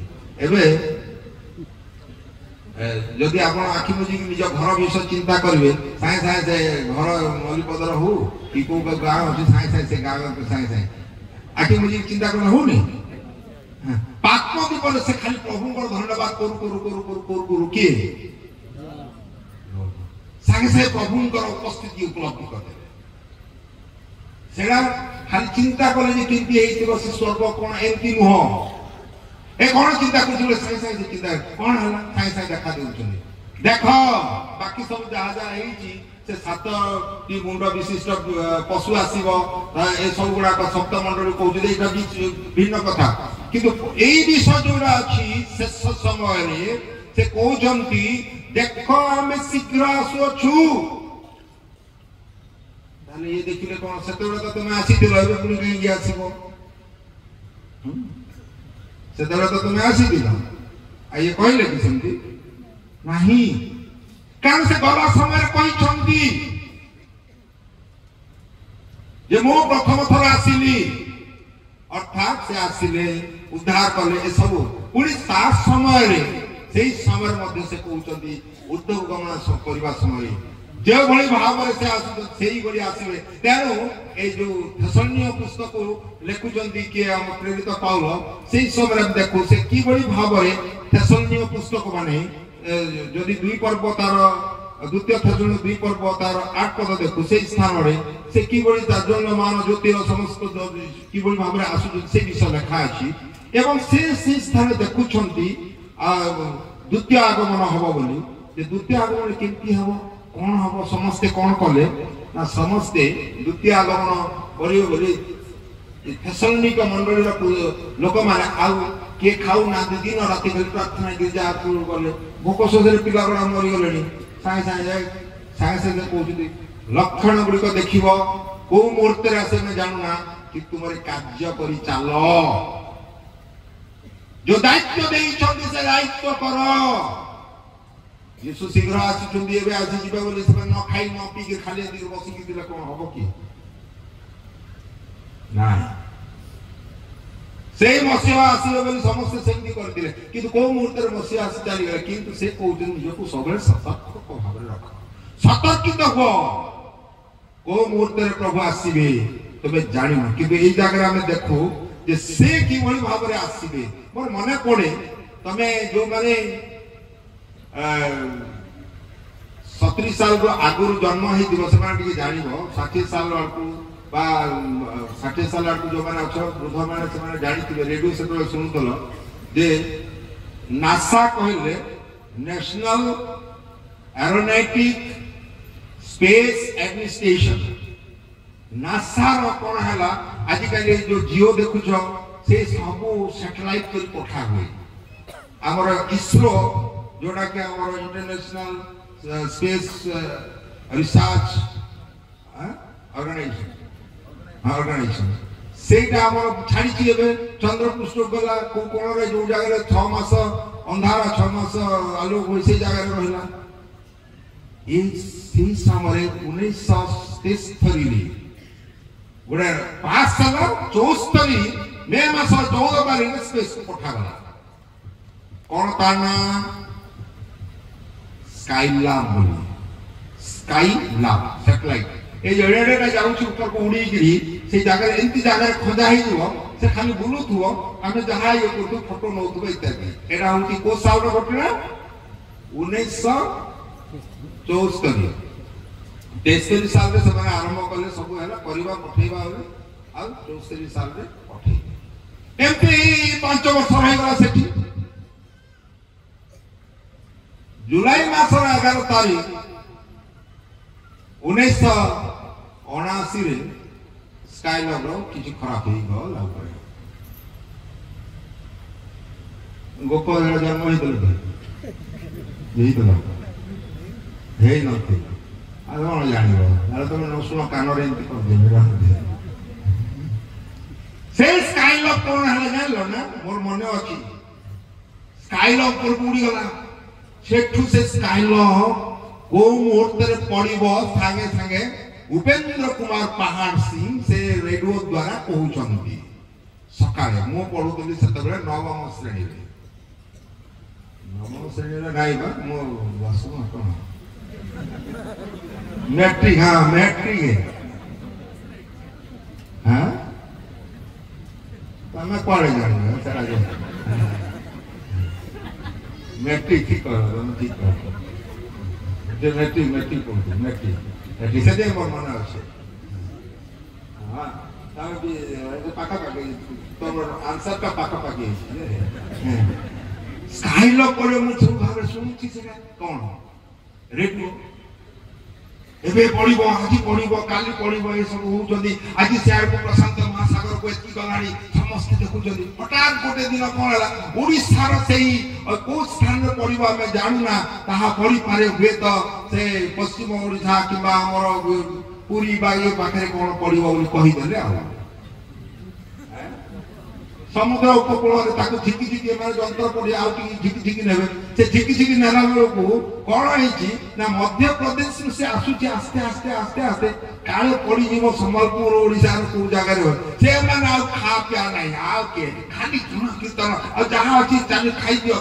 Speaker 2: जदि आप आखि बुझी निज घर विषय चिंता करेंगे सागे सागे घर मलिपदर हो कि कौ गाँव अच्छे सागे सागे से गाँव सागे सागे आखि बुझी चिंता करना होनी पात्मदीप से खाली प्रभु धन्यवाद करू किए सागे सागे प्रभु उपस्थिति उपलब्धि कर खाली चिंता कले कि स्वर्ग कौन एमती नुह ए कौन चिंता कर सागे सागे चिंता कौन है सागे सागे देखा दे देख बाकी सब जहाँ जहाँ से 7टी मुंड विशिष्ट पशु आसब ए सब गुड़ाक सप्तमंडल कहते भिन्न कथा किंतु यही विषय जोड़ा अच्छी शेष समय से कहते देख आम शीघ्र आसुअछु ये देखिले कौन से तो तुम आसी पुणी कहीं आसब से तो तुम आसी ये कहले कि सेमती नहीं कारण से गला समय कहते जे मो प्रथम थर आसिली अर्थात से आसिले उद्धार कले ए सब पुणी ता समय से कहते उद्योग गमन करने समय जो भाई भाव से आसवे तेणु ये जो थेसलोनिय पुस्तक लिखुंट किए आम प्रेरित पाउल से समय देखो से कि भाव में थेसलोनिय पुस्तक माने जदि 2 पर्व तार द्वितीय थेसलोनिय 2 पर्व तार 8 पद देखो से स्थान से कि जाज्वल्यमान ज्योतिर समस्त कि भाव में आसु से विषय लिखा अच्छी एवं से स्थान देखुं द्वितीय आगमन हम बोली द्वितीय आगमन केमती हम कौन हम समस्ते कौन कले ना समस्ते द्वितीय आगमन करेंगे थेसलोनिक मंडल लोक मैंने किए खाऊ ना दिन राति प्रार्थना गिरजा गले भोक शोषे पिला गुड़ा मरीगले सागे सागे सागे कहते लक्षण गुड़िक देख कौ मुहूर्त आसे जानूना कि तुम कार्य कर चल जो दायित्व से दायित्व कर यीशु शीघ्र आसी न खाई न पी खाली बसिक कौन हम कि मसीहा आसवे समस्ते सेमती करते कि कौ मुहूर्त मसीहा आसी चलीगले कि से कहते निजक सब सतर्क भाव रख सतर्कित हो कौ मुहूर्त प्रभु आसवे तुम जान कि जगह आम देखू जे से कि भाव में आसवे मोर मन पड़े तमे जो माने 70 साल आगुरी जन्म हो जान 60 साल 60 साल जो मैंने वृद्ध मैंने जानी रेडियो से शुणुल जे नासा कहले national aeronautic space administration NASA कौन है आजिकल जो जियो देखुच से सब सैटेलाइट कर पठा हुए आमर इसरो जोड़ा कि आमर इंटरनेशनल स्पेस रिसर्च ऑर्गेनाइजेशन सेटा आमर छाड़ी चंद्र पृष्ठ गला को कोण रे जो जगह 6 मास अंधार 6 मास आलोक हो से जगह रहला ए से समय 1973 गोटे 5 साल 74 मे मास 14 तारीख स्पेस को पठागला कौन तार ना स्काईलैब बोली स्काईलैब सैटेलाइट ए एडेटा जाउछि ऊपर को उड़ी गिरी से जगह एंती जगह खोजा ही दियो से खाली बुलु थुओ आमे जहा ये को फोटो नउथबे इत्यादि एडा होती को साल घटना 1974 73 साल से आरंभ कले सब है परिवार पठेबा ଆଉ 64 ସାଲରେ ପଠେଇଲେ। ଏମିତି 5 ବର୍ଷ ରହିଗଲା ସେଠି। ଜୁଲାଇ ମାସର 11 ତାରିଖ 1979 ସ୍କାଇଲବ୍ର କିଛି ଖରାପ ହେଇଗଲା। ଗୋପ ଜନ୍ମ ହେଇଥିଲା ହେଇନଥିଲା ଆଉ କଣ ଜାଣିବ? ତମେ ନ ଶୁଣ କାନରେ ଏମିତି କରିଦେବି। ସେ ସ୍କାଇଲବ୍ କଣ ହେଲା ଜାଣିଲ ନା? ମୋର ମନେ ଅଛି ସ୍କାଇଲବ୍ ଉପରକୁ ଉଡ଼ିଗଲା। ସେଠୁ ସେ ସ୍କାଇଲବ୍ କୋଉ ମୁହୂର୍ତ୍ତରେ ପଡ଼ିବ ସାଙ୍ଗେ ସାଙ୍ଗେ ଉପେନ୍ଦ୍ର କୁମାର ପାହାଡ଼ ସିଂ ସେ ରେଡିଓ ଦ୍ୱାରା କହୁଛନ୍ତି। ସକାଳେ ମୁଁ ପଢୁଥିଲି ସେତେବେଳେ 9ମ ଶ୍ରେଣୀରେ। 9ମ ଶ୍ରେଣୀରେ ଗାଇବା ମୋ ଦଶମ କଣ मैट्रिक। हाँ मैट्रिक है। हाँ तो मैं पढ़े जाऊंगा सारा जो मैट्रिक ठीक करो तुम ठीक करो जो मैट्रिक मैट्रिक पढ़ते मैट्रिक मैट्रिक से दे मोर मन আছে। हाँ तब भी पाका पाके तो आंसर का पाका पाके स्काइलॉक करे मु सब भाबे सुनछि से कोन रेडियो एबे पड़िबो आजि पड़िबो काली पड़िबो ए सब होउछंदी। आजि शेयर को प्रशांत महासागर को एति गलाणी समस्त देखुछंदी। हठात गोटे दिन कोन हला ओडिसा रो सेही को स्थान रे पड़िबो हमें जानू ना ताहा पड़ी पारे हुए तो से पश्चिम ओडिसा किबा हमर पुरी बाई पाखरे कोन पड़िबो बोली कहि देले आ समुद्र उपकूल ताको झिकी झिकी माने जंतर पड़ी आउ झिकी झिकी नेबे से झिकी झिकी नेला बेलकू कोन होईची ना मध्य प्रदेश से आसुची आस्ते आस्ते आस्ते आस्ते काले पड़ी जीवो संबलपुर ओडिसा रो को जगह रे से माने आ खा पिया नहीं आ के खाली गुण कीर्तन आ जहां अछि चाली खाई दियो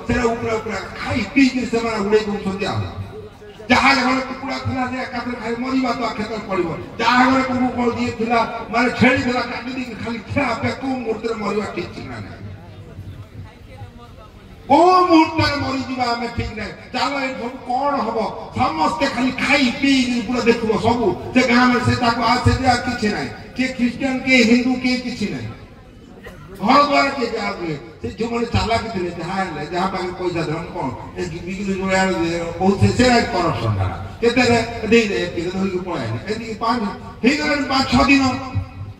Speaker 2: से ऊपर ऊपर खाई पी के से माने उड़े दउछंती आ जहां घर कुकुड़ा थिला से एकात्र खाई मरिबा तो खेतर पड़िबो। जहां घर को कोल दिए थिला माने छेड़ी थिला काटी दी खाली खा पे को मुहूर्त मरिबा ठीक छिना ना ओ मुहूर्त मरि जीवा हमें ठीक नै। चलो ए सब कोन हबो समस्त खाली खाई पी पूरा देखबो सब से गांव में से ताको आ से दिया किछ नै के क्रिश्चियन के हिंदू के किछ नै घर द्वार के जागे से जो माने चाला के दिले जहां ले जहां पाके पैसा धन कोन ए बिगली जो यार बहुत से करप्शन ना केते दे दे के धोई के पळाय एदी 5 हे गन 5-6 दिन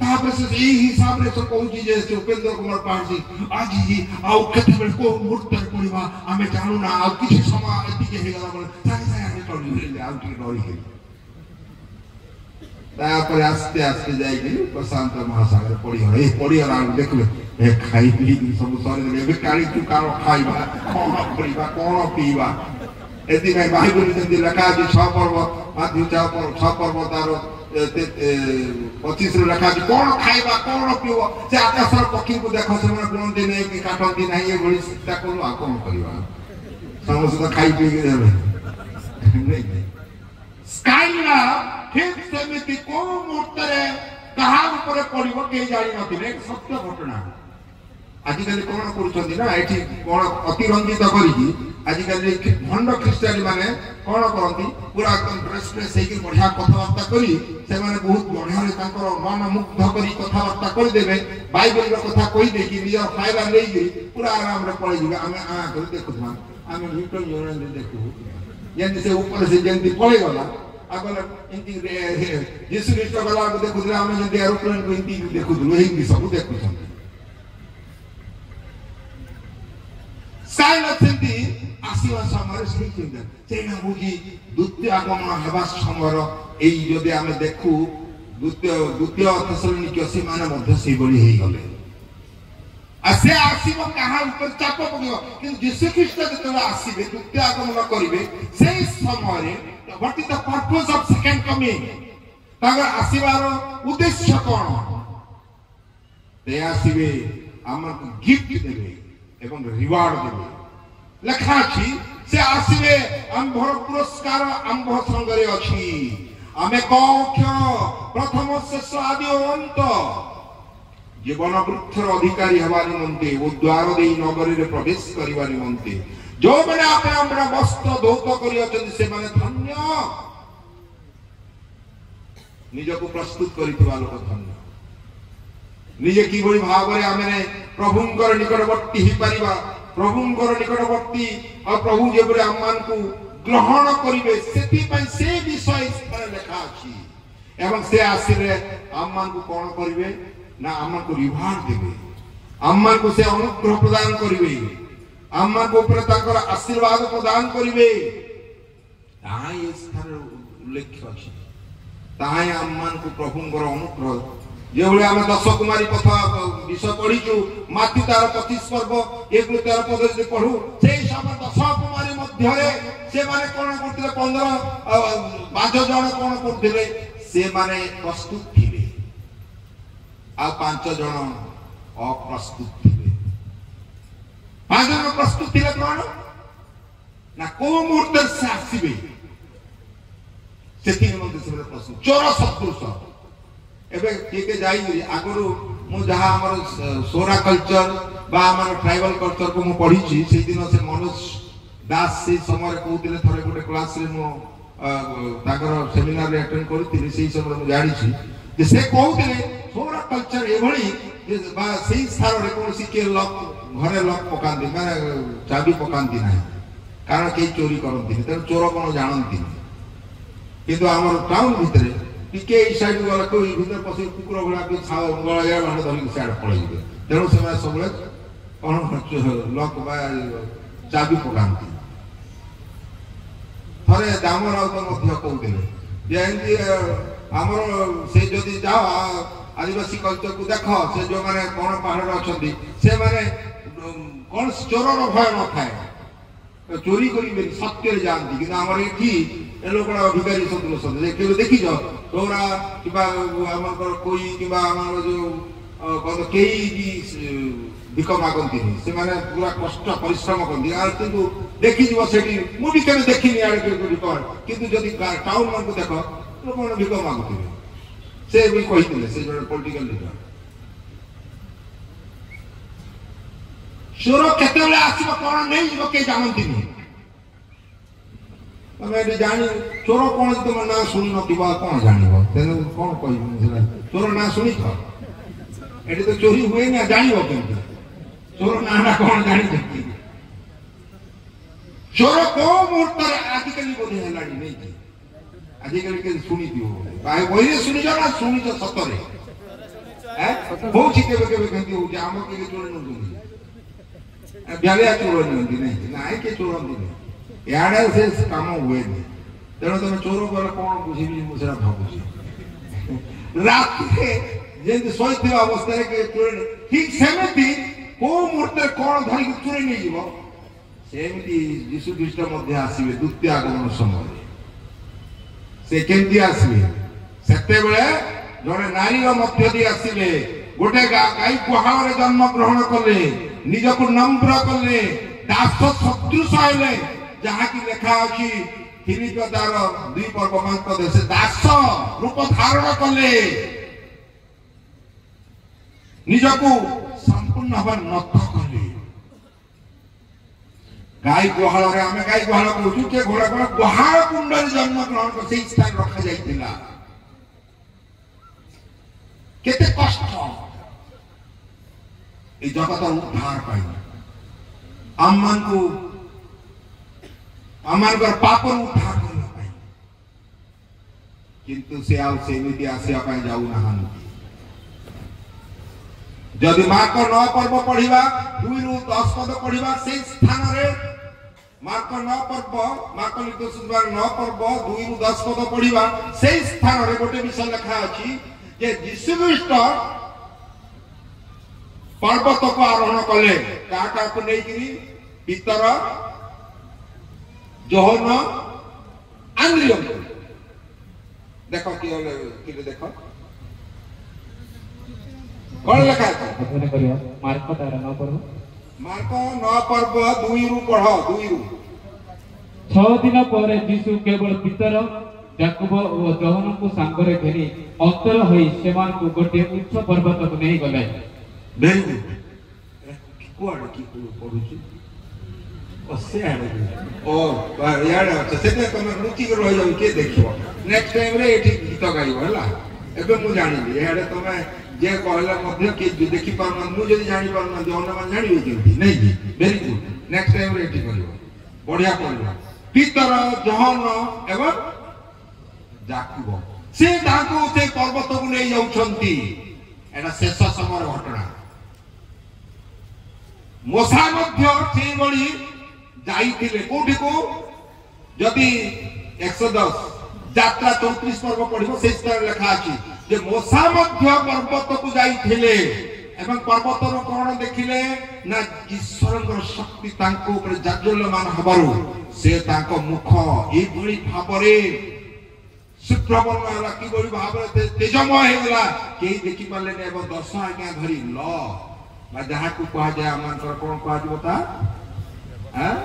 Speaker 2: तापर से ई हिसाब रे सब कहू जे से उपेंद्र कुमार पांच जी आज जी आउ केते बेल को मूर्त पड़िबा हमें जानू ना आ किछ समय एती के हे गला बोले सारे सारे हमें चली ले आउ की डरी के तापर आस्ते आस्ते जाई के प्रशांत महासागर पड़ी हो ए पड़ी आ देखले ए खाई पी सब सरे ले काली तू कारो खाइबा कोन पड़िबा कोन पीबा एती में बाइबल में लिखा जे 6 पर्व माध्यु 6 पर्व तारो 25 रे लिखा जे कोन खाइबा कोन पीबो से आकाश रो पक्षी को देखो से मन कोन दिन कि काटन दिन ये गोली सीता कोन आ कोन करबा समस्त खाई पी के नहीं स्काइला ठीक सेमिति को मुहूर्तरे कहा ऊपर पड़िबो के जानि नथिले सत्य घटना। आजिकल कोन करूछंदी ना एठी कोन अतिरंजित करिकी आजिकल भंड ख्रिस्टियानी माने कोन करंती पूरा एकदम ड्रेस हे कि बढ़िया कथावार्ता करी से माने बहुत बढ़िया रे तांकर मन मुग्ध करी कथावार्ता कर देबे बाइबल रो कथा कहि दे कि नियर फाइला ले गई पूरा आराम रे पढ़ि दिबे हमें आ कर देखुथमा हमें वीडियो जोन दे देखु यदि से ऊपर से जंती पळे गला अगला इंती यीशु ख्रिस्ट गला को देखुथला हमें जंती एरोप्लेन को इंती देखुथलु हिंदी सब देखुछंती साइलेंस सेंती आसीवा समय से चिंता सेना बुझी द्वितीय आगमन हेबा समय एई जदि हमें देखु द्वितीय थेसलोनिके से माने मध्य से बड़ी हे गले आसे आसीबो कहा ऊपर चाप पडियो कि यीशु ख्रिस्ट जते आसीबे द्वितीय आगमन करिवे सेई समय रे what is the purpose of second coming तागर आसीबार उद्देश्य कोन ते आसीबे हमको गिफ्ट देबे एवं रिवार्ड देबे लेखा छी से आसीबे आंभर पुरस्कार आंभ संगरे अछि आमे कौक्ष प्रथम शेष आदि अंत जीवन वृक्षर अधिकारी हवा निमंते वो द्वार दे नगरी रे प्रवेश करिवा निमंते जो माने आपे हमरा वस्त्र धौत करि अछन से माने धन्य निज को प्रस्तुत करितबा लोक धन्य निजे किभଳି भाବରେ ଆମେ प्रभुଙ୍କର निकटवर्ती ही परिबा प्रभुଙ୍କର निकटवर्ती और प्रभु जेबरे हममानकु ग्रहण करिवे सेति पई से विषय पर लिखा अछि एवं से आसीरे हममानकु कोन करिवे ना हममानकु रिवार्ड देबे हममानकु से अनुग्रह प्रदान करिवे हममानकु ऊपर ताकर आशीर्वाद प्रदान करिवे ताई स्थान उल्लेख अछि ताई हममानकु प्रभुଙ୍କର अनुग्रह जेभଳି ଆମେ ଦଶ କୁମାରୀ କଥା ବିଷୟ ପଢିଛୁ ମାଟି ତାର 25 ପର୍ବ 1 13 ପଦ ଯଦି ପଢୁ ସେଇ ସମୟ ଦଶ କୁମାରୀ ମଧ୍ୟରେ ସେମାନେ କଣ କରୁଥିଲେ 5 ଜଣ କଣ କରୁଥିଲେ ସେମାନେ ପ୍ରସ୍ତୁତ ଥିଲେ ଆଉ 5 ଜଣ ଅପ୍ରସ୍ତୁତ ଥିଲେ 5 ଜଣ ପ୍ରସ୍ତୁତ ଥିଲେ କଣ ନା କୋଉ ମୁହୂର୍ତ୍ତରେ ସେ ଆସିବେ ସେଥି ନିମନ୍ତେ ସେମାନେ ପ୍ରସ୍ତୁତ ଚୋର ସଦୃଶ एबे के जाई आगरो मु जहा हमर सोरा कल्चर बा हमर ट्राइबल कल्चर को मु पढी छी से दिन से मनोज दास से समय कहउतिले थरे गोटे क्लास रे मु ताकर सेमिनार रे अटेंड करथिले सेही समय मु जानि छी जे से कहउतिले सोरा कल्चर एभली जे बा सेही स्थान रे कोनसी के लॉक घरे लॉक पकांदी माने चाबी पकांदी नाही कारण के चोरी करंती त चोर कोन जानंती किंतु हमर टाउन भितरे टिके ई साइड वाला कोई भीतर पसी कुकुर भला के छाव गळा या भांड धरि साइड पळै जिवे तेनो समय सबले कोन लॉक बा चाबी पकांती थरे दामराव तो मध्य कहउतिले जे एंती हमर से जदी जाओ आदिवासी कल्चर को देखो से जो माने कोन पहाड़ अछंती से माने कोन चोरर भय न थाए चोरी करी सत्य जानती कि हमर एठी ए लोकड़ा अधिकारी सदृश देखे देखी जाओ तोरा किबा हमर कोई किबा हमर जो कद केई भी भिक मागंती से माने पूरा कष्ट परिश्रम करती आ किंतु देखि जीव सेठी मु भी केबे देखिनी आड़े के रिकॉर्ड किंतु जदी टाउन मन को देखो लोक मन भिक मागती से भी कहितले से जो पॉलिटिकल लीडर चोर केतेले आसीबो कोन नै जीव के जानंती नहीं तमे जानी चोर कोन तुम ना सुनि नथिबा कोन जानिबो तेनु कोन कहि चोर ना सुनि छ एठी तो चोरी हुए ना जानिबो केमते चोर ना कोन जानि देखि चोर को मुहूर्त आजिकली बोधे हलाडी नै कि आजिकली के सुनि दियो भाई वही सुनि जा ना सुनि छ सतरे हो छि केबे केबे कहती हो जे हम के चोर न दुनी ब्याले चोर न दुनी नहीं के चोर न दुनी याडे से काम हुए नहीं तेणु तुम चोर कर कौन बुझी मुझे भावुची रात जेंति सोई अवस्था ठीक सेमती को मुहूर्त कौन धरिक चोरी नहीं जीव सेमती यीशु ख्रीष्ट मध्य आसीबे द्वितीय आगमन समय से केमती आसीबे सेते बेले जने नारी मध्य दी आसीबे गोटे गाई गुहाल रे जन्म ग्रहण कले निजको नम्र कले दास सदृश आइले जहाँ की लेखा अछि फिलिप दार 2 पर्व मांक देश दास रूप धारण कले निजको संपूर्ण भाव नथ कले गाय गुहाल रे आमे गाय गुहाल कहू के घोड़ा को गुहाल कुंड रे जन्म ग्रहण कर से स्थान रखा जाइतिला केते कष्ट ए जगत उद्धार पाई आमान को आमानकर पाप उद्धार करला पाई किंतु से आउ सेमिति आसिया पाई जाऊ नहांती जदि मार्क 9 पर्व पढ़िबा 2 रु 10 पद पढ़िबा से स्थान रे मार्क 9 पर्व मार्क लिखित 9 पर्व 2 रु 10 पद पढ़िबा से स्थान रे गोटे विषय लिखा अछि जे यीशु ख्रीष्ट पर्वत को आरोहण कले का को नै कि पितर जोहन आंद्रियम देखो कि देखो कौन लिखा है
Speaker 3: अध्ययन करियो मार्क 9 पर्व
Speaker 2: 2 रु पढ़ो 2 रु
Speaker 3: 6 दिन पर यीशु केवल पितर याकूब और जोहन को सांगरे घेरी अंतर होई सेमान को गोटे उच्च पर्वत को नहीं गले
Speaker 2: वेरी गुड कोड की पढुची ओसे आडे ओ यार सेते तुम रुचि कर रहि के देखियो नेक्स्ट टाइम रे एठी गीत गाइबो हला एबे मु जानिली याडे तुम जे कहला मध्य के देखि पारना मु जदी जानि पारना जे अन्य मान जानिबे केमति नै जी वेरी गुड नेक्स्ट टाइम रे एठी करियो बढ़िया करियो पितर जहन एवं जाकुब से ताको से पर्वत को नै जाउछंती एटा शेष समय घटना मोसा मध्य से बळी जाइथिले कोठी को जदी 110 यात्रा 34 पर्व पढिबो से स्तर लिखा अछि जे मोसा मध्य पर्वत को जाइथिले एवं पर्वतर कोन देखिले ना ईश्वरंकर शक्ति तांको ऊपर जाज्वल्यमान हबारु से तांको मुख ए भଳି भाबरे शुक्रवर्ण होला कि भଳି भाबरे तेजमय हेला केही देखि पाले ने एवं 10 आज्ञा धरि ल बा जहा को कहा जाय अमानकर कोन कहा जबो ता हां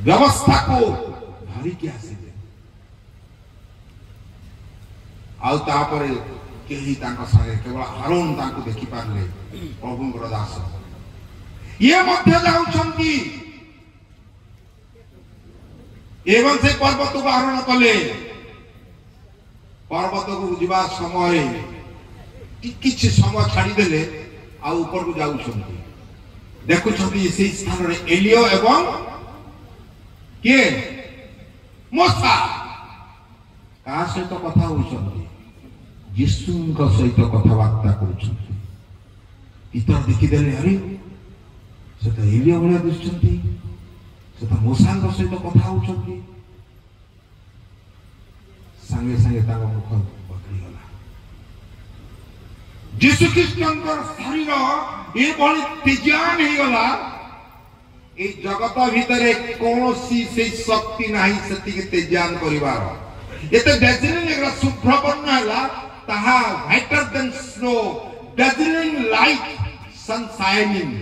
Speaker 2: व्यवस्था को धरि के आसीले आउ तापरे केही तांका संगे केवल हारून तांको देखि पारले प्रभुंकर दास ये मध्य जाउछंती एवं से पर्वत को आरोहण कले पर्वत को जीवा समय किछि समय छाड़ी देले आ ऊपर को जाउछंती देखुछंती से स्थान रे एलियो एवं के मोसा का सहित कथा होउछंती यीशुଙ୍କ सहित कथाबार्ता करूछंती इतर देखि देले अरे से त एलियो भला दिसछंती से त मोसाଙ୍କ सहित कथा होउछंती संगे संगे ताको मुख बकरी गला यीशु ख्रीष्टଙ୍କର शरीर ए बळी तेजान हे गला ए जगत भितरे कोनोसी से शक्ति नाही सती के तेजान परिवार एते डेजलिंग एकरा शुभ्रवर्ण हला ताहा whiter than snow dazzling like sun shining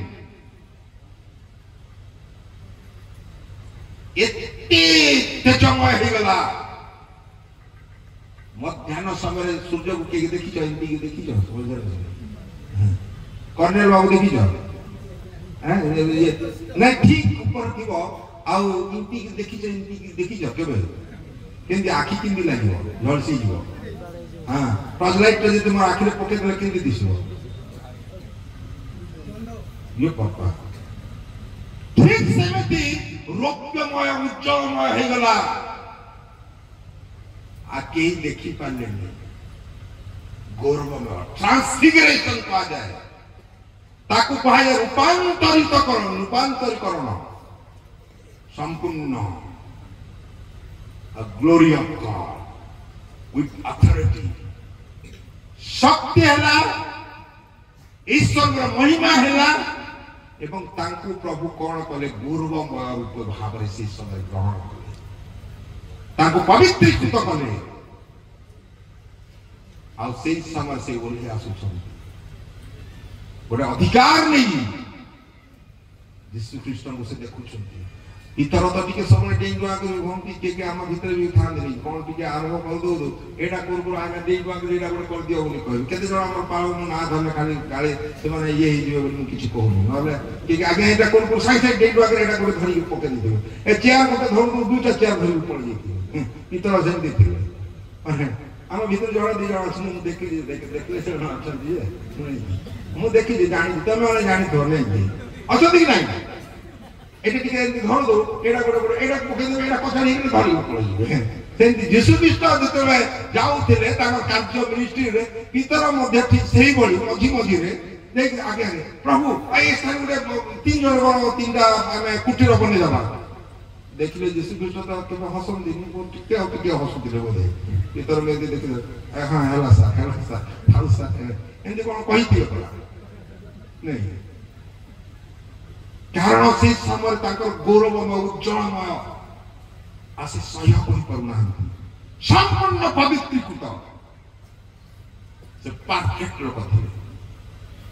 Speaker 2: एते तेजमय हे गला मध्याह्न समय सूर्य को के देखि छ इंदी के देखि छ कर्नेल बाबू देखि छ नहीं ठीक ऊपर थी आउ इंटी की देखी केबे केंदी आखी किंदी लागिवो झलसी जीवो हां टॉर्च लाइट जे तुम आखी रे पके देले केंदी दिसबो ये पापा ठीक सेमती रौप्यमय उज्जवलमय हे गला आ के देखि पाले गौरवमय ट्रांसफिगरेशन कहा जाए ताकू कहा जाए रूपांतरीकरण संपूर्ण glory of God with authority शक्ति हैला ईश्वर महिमा हैला एवं तांकू प्रभु कौन कले गौरवमय रूप भाव से समय ग्रहण कले तांकू पवित्रीकृत कले आ से समय से ओले आसुछन गोटे अधिकार नहीं यीशु ख्रीष्ट को से देखुछंती इतर तो टिके समय डेंगुआ के भंती के हम भीतर भी थान नहीं कोन टिके आरंभ कर दो एटा कोन आगे डेंगुआ के एटा गोटे कर दियो बोली कहू केते जण हमर पाव न ना धरले खाली गाले से माने ये ही दियो बोली किछि कहू नले के आगे एटा कोन साइ साइ डेंगुआ के एटा गोटे धरि पके दियो ए चेयर गोटे धरु दुटा चेयर धरि पड़ जेती इतर जन देथिले हम भीतर जण दि जण सुन देखले से ना अच्छा दिए मु देखि जानि तमे वाले जानि तो नै अच्छा कि नहीं एटा टिके धर दो एटा गोटे एटा पके दो एटा कथा नहीं धरि पड़ जे सेंति यीशु ख्रीष्ट जतले जाउथिले ताकर कार्य मिनिस्ट्री रे भीतर मध्य ठीक सही बळी मझी रे देख आगे आगे प्रभु आई स्थान रे तीन जण तीनटा हमें कुटीर बने जाबा देखिले यीशु ख्रीष्ट तो केबे हसन दिन को टिके हसुतिले बोले भीतर में देखिले हां हला सा फालसा एंदी कोन कहि दियो नहीं कारण से समय ताकर गौरवमय उज्जवलमय आसे सह्य कहि परना संपूर्ण पवित्रीकृत से परफेक्ट लोक थे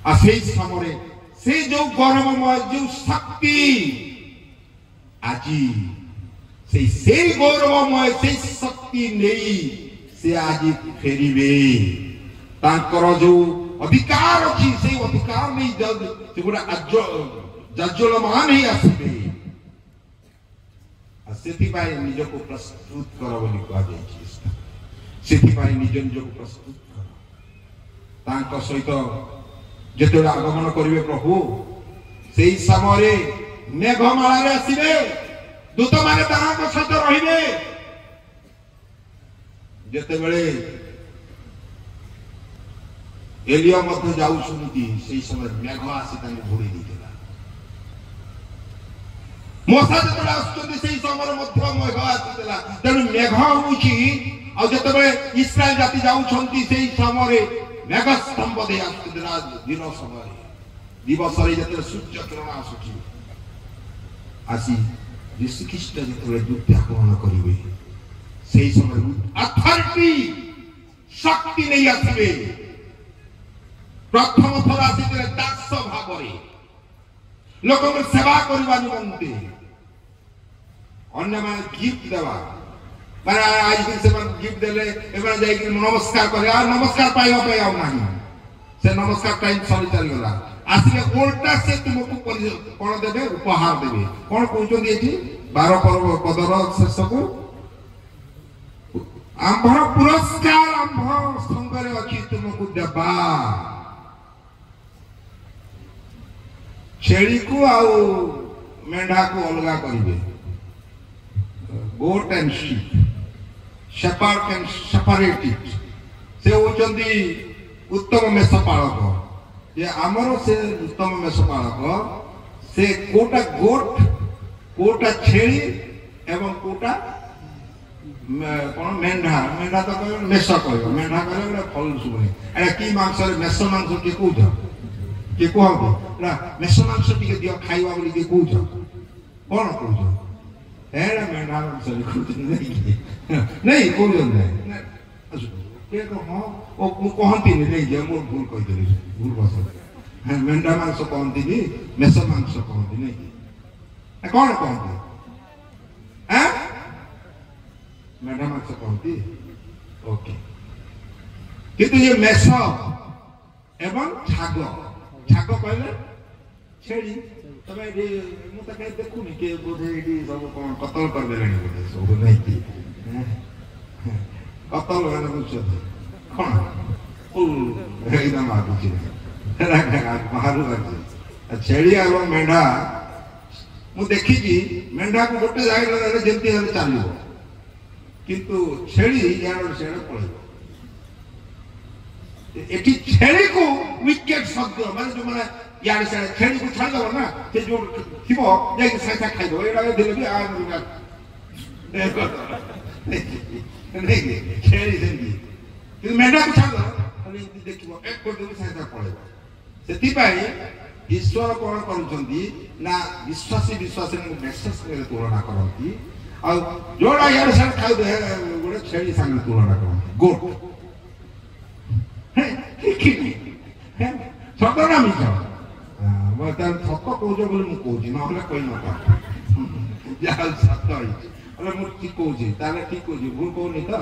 Speaker 2: आ से समय से जो गौरवमय जो शक्ति आजी से गौरवमय से शक्ति नहीं से आज फेरिबे ताकर जो अधिकार अछि से अधिकार नहीं जब से गोटा जाज्वल्यमान ही आसबे सेति पाए निज को प्रस्तुत कर बोली कह जाय ସେଥିପାଇଁ ନିଜ ନିଜକୁ ପ୍ରସ୍ତୁତ କର। ତାଙ୍କ ସହିତ ଯେତେବେଳେ ଆଗମନ କରିବେ ପ୍ରଭୁ, ସେଇ ସମୟରେ ମେଘମାଳାରେ ଆସିବେ, ଦୂତମାନେ ତାଙ୍କ ସହିତ ରହିବେ। ଯେତେବେଳେ ଏଲିଆ ମଧ୍ୟ ଯାଉଛନ୍ତି, ସେଇ ସମୟରେ ମେଘ ଆସି ତାଙ୍କୁ ଘୋଡେଇ ଦେଇଥିଲା। ମଶା ଯେତେବେଳେ ଆସୁଛନ୍ତି, ସେଇ ସମୟରେ ମଧ୍ୟ ମେଘ ଆସିଥିଲା। ତେଣୁ ମେଘ ହଉଛି, ଆଉ ଯେତେବେଳେ ଇସ୍ରାଏଲ ଜାତି ଯାଉଛନ୍ତି, ସେଇ ସମୟରେ ମେଘ ସ୍ତମ୍ଭ ଦେଇ ଆସୁଥିଲା। ଦିନ ସମୟରେ ଦିବସରେ ଯେତେବେଳେ ସୂର୍ଯ୍ୟ କିରଣ ଆସୁଛି, ଆସି ଯୀଶୁଖ୍ରୀଷ୍ଟ ଯେତେବେଳେ ଯୁକ୍ତି ଆକ୍ରମଣ କରିବେ, ସେଇ ସମୟରେ ଅଥରିଟି ଶକ୍ତି ନେଇ ଆସିବେ। ପ୍ରଥମ ଥର ଆସିଥିଲେ ଦାସ ଭାବରେ, ଲୋକଙ୍କୁ ସେବା କରିବା ନିମନ୍ତେ, ଅନ୍ୟମାନେ ଗିଫ୍ଟ ଦେବା। ମାନେ ଆଜି ସେମାନେ ଗିଫ୍ଟ ଦେଲେ, ଏମାନେ ଯାଇକି ନମସ୍କାର କରେ, ଆଉ ନମସ୍କାର ପାଇବା ପାଇଁ ଆଉ ନାହିଁ, ସେ ନମସ୍କାର ଟାଇମ ସରି ଚାଲିଗଲା। ଆସିଲେ ଓଲଟା ସେ ତୁମକୁ କଣ ଦେବେ? ଉପହାର ଦେବେ। କଣ କହୁଛନ୍ତି ଏଠି 12 ପଦର ଶେଷକୁ? ଆମ୍ଭର ପୁରସ୍କାର ଆମ୍ଭ ସଙ୍ଗରେ ଅଛି ତୁମକୁ ଦେବା। ଛେଳିକୁ ଆଉ ମେଣ୍ଢାକୁ ଅଲଗା କରିବେ। Goat and sheep shepherd can separate it। ସେ ହଉଛନ୍ତି ଉତ୍ତମ ମେଷପାଳକ। ଯେ ଆମର ସେ ଉତ୍ତମ ମେଷପାଳକ, ସେ କୋଉଟା ଗୋଟ୍, କୋଉଟା ଛେଳି ଏବଂ କୋଉଟା କଣ ମେଣ୍ଢା। ମେଣ୍ଢା ତ କହିବ, ମେଷ କହିବ, ମେଣ୍ଢା କହିଲେ ଗୋଟେ ଫଳ ଶୁଭୁନି। ଏଇଟା କି ମାଂସରେ? ମେଷ ମାଂସ କିଏ କହୁଛ? କିଏ କୁହନ୍ତୁ ନା ମେଷ ମାଂସ ଟିକେ ଦିଅ ଖାଇବା ବୋଲି କିଏ କହୁଛ? କଣ କହୁଛ? ଏଇଟା ମେଣ୍ଢା ମାଂସ ନାଇଁ କହୁଛନ୍ତି। ହଁ କହନ୍ତିନି, ନେଇଯିବ, ମୁଁ ଭୁଲ କହିଦେଲି, ଭୁଲ ଭାଷ। ମେଣ୍ଢା ମାଂସ କହନ୍ତିନି, ମେଷ ମାଂସ କହନ୍ତି, ନାଇଁ କଣ କହନ୍ତି? ମେଣ୍ଢା ମାଂସ କହନ୍ତି। ଓକେ। କିନ୍ତୁ ଇଏ ମେଷ ଏବଂ ଛାଗ। ଛାଗ କହିଲେ ଛେଳି। ତମେ ଏଠି ମୁଁ ତ କାହିଁ ଦେଖୁନି, କିଏ ବୋଧେ ଏଠି ସବୁ କଣ କତଲ କରିଦେଲେଣି ବୋଧେ ସବୁ, ନାଇକି କତଲ ମାନେ ବୁଝୁଛନ୍ତି କଣ? ଏକଦମ ଆଗୁଛି ବାହାରୁ ଆସୁଛି। ଛେଳି ଏବଂ ମେଣ୍ଢା ମୁଁ ଦେଖିଛି, ମେଣ୍ଢାକୁ ଗୋଟେ ଜାଗାରେ ଯେମିତି ହେଲେ ଚାଲିବ, କିନ୍ତୁ ଛେଳି ଇଆଡେ ସିଆଡେ ପଳେଇବ। ଏଠି ଛେଳିକୁ ୱିକେଟ ଶବ୍ଦ, ମାନେ ଯୋଉମାନେ ଇଆଡେ ସିଆଡେ ଛେଳିକୁ ଛାଡ଼ିଦବ ନା, ସେ ଯୋଉ ଥିବ ଯାଇକି ସାଙ୍ଗେ ସାଙ୍ଗେ ଖାଇଦବ। ଏଇଟା ଦେଲେ ବି ଛେଳି ସେମିତି, କିନ୍ତୁ ମେଣ୍ଢାକୁ ଛାଡ଼ିଦବ, ଏମିତି ଦେଖିବ, ଏକ କରିଦେବ, ସାଙ୍ଗେ ସାଙ୍ଗେ ପଳେଇବ। ସେଥିପାଇଁ ଈଶ୍ୱର କଣ କରୁଛନ୍ତି ନା, ବିଶ୍ୱାସୀ ମେଷ ସାଙ୍ଗରେ ତୁଳନା କରନ୍ତି, ଆଉ ଯୋଉଟା ଇଆଡେ ସିଆଡେ ଖାଇଦେ ଗୋଟେ ଛେଳି ସାଙ୍ଗରେ ତୁଳନା କରନ୍ତି। ଗୋଟ୍ ସତ ନା ମିଛ? ସତ କହୁଛ ବୋଲି ମୁଁ କହୁଛି, ନହେଲେ କହିନଥାନ୍ତି। ଯାହା ସତ ହେଇଛି, ମୁଁ ଠିକ କହୁଛି, ତାହେଲେ ଠିକ କହୁଛି, ଭୁଲ କହୁନି ତ?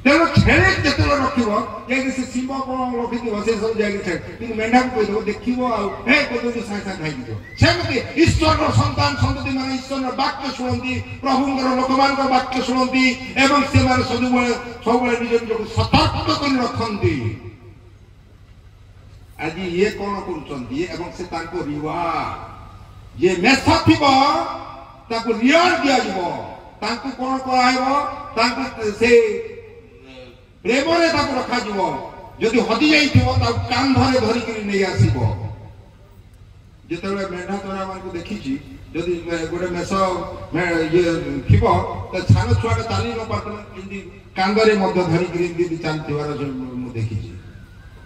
Speaker 2: ତେଣୁ ଛେଳି ଯେତେବେଳେ ରଖିବ, ଯାଇକି ସେ ଶିବ କଣ ରଖିଥିବ, ସେ ସବୁ ଯାଇକି ଛେଳି, କିନ୍ତୁ ମେଣ୍ଢାକୁ କହିଦେବ, ଦେଖିବ ଆଉ କହିଦେବ, ସାଙ୍ଗେ ସାଙ୍ଗେ ଖାଇଯିବ। ସେମିତି ଈଶ୍ୱରର ସନ୍ତାନ ସନ୍ତତି ମାନେ ଈଶ୍ୱରର ବାକ୍ୟ ଶୁଣନ୍ତି, ପ୍ରଭୁଙ୍କର ଲୋକମାନଙ୍କ ବାକ୍ୟ ଶୁଣନ୍ତି, ଏବଂ ସେମାନେ ସବୁବେଳେ ନିଜ ନିଜକୁ ସତର୍କ କରି ରଖନ୍ତି। ଆଜି ଇଏ କଣ କରୁଛନ୍ତି, ଏବଂ ସେ ତାଙ୍କ ରିୱାର୍ଡ, ଯିଏ ମେଷ ଥିବ ତାକୁ ରିୱାର୍ଡ ଦିଆଯିବ। ତାଙ୍କୁ କଣ କରାହେବ? ତାଙ୍କୁ ସେ ପ୍ରେମରେ ତାକୁ ରଖାଯିବ। ଯଦି ହଜି ଯାଇଥିବ ତାକୁ କାନ୍ଧରେ ଧରିକିରି ନେଇ ଆସିବ। ଯେତେବେଳେ ମେଣ୍ଢା ଚରା ମାନଙ୍କୁ ଦେଖିଛି, ଯଦି ଗୋଟେ ମେଷ ଇଏ ଥିବ, ତ ସାନ ଛୁଆଟା ଚାଲି ନ ପାରୁଥିବ, ଏମିତି କାନ୍ଧରେ ମଧ୍ୟ ଧରିକିରି ଏମିତି ଚାଲିଥିବାର ମୁଁ ଦେଖିଛି,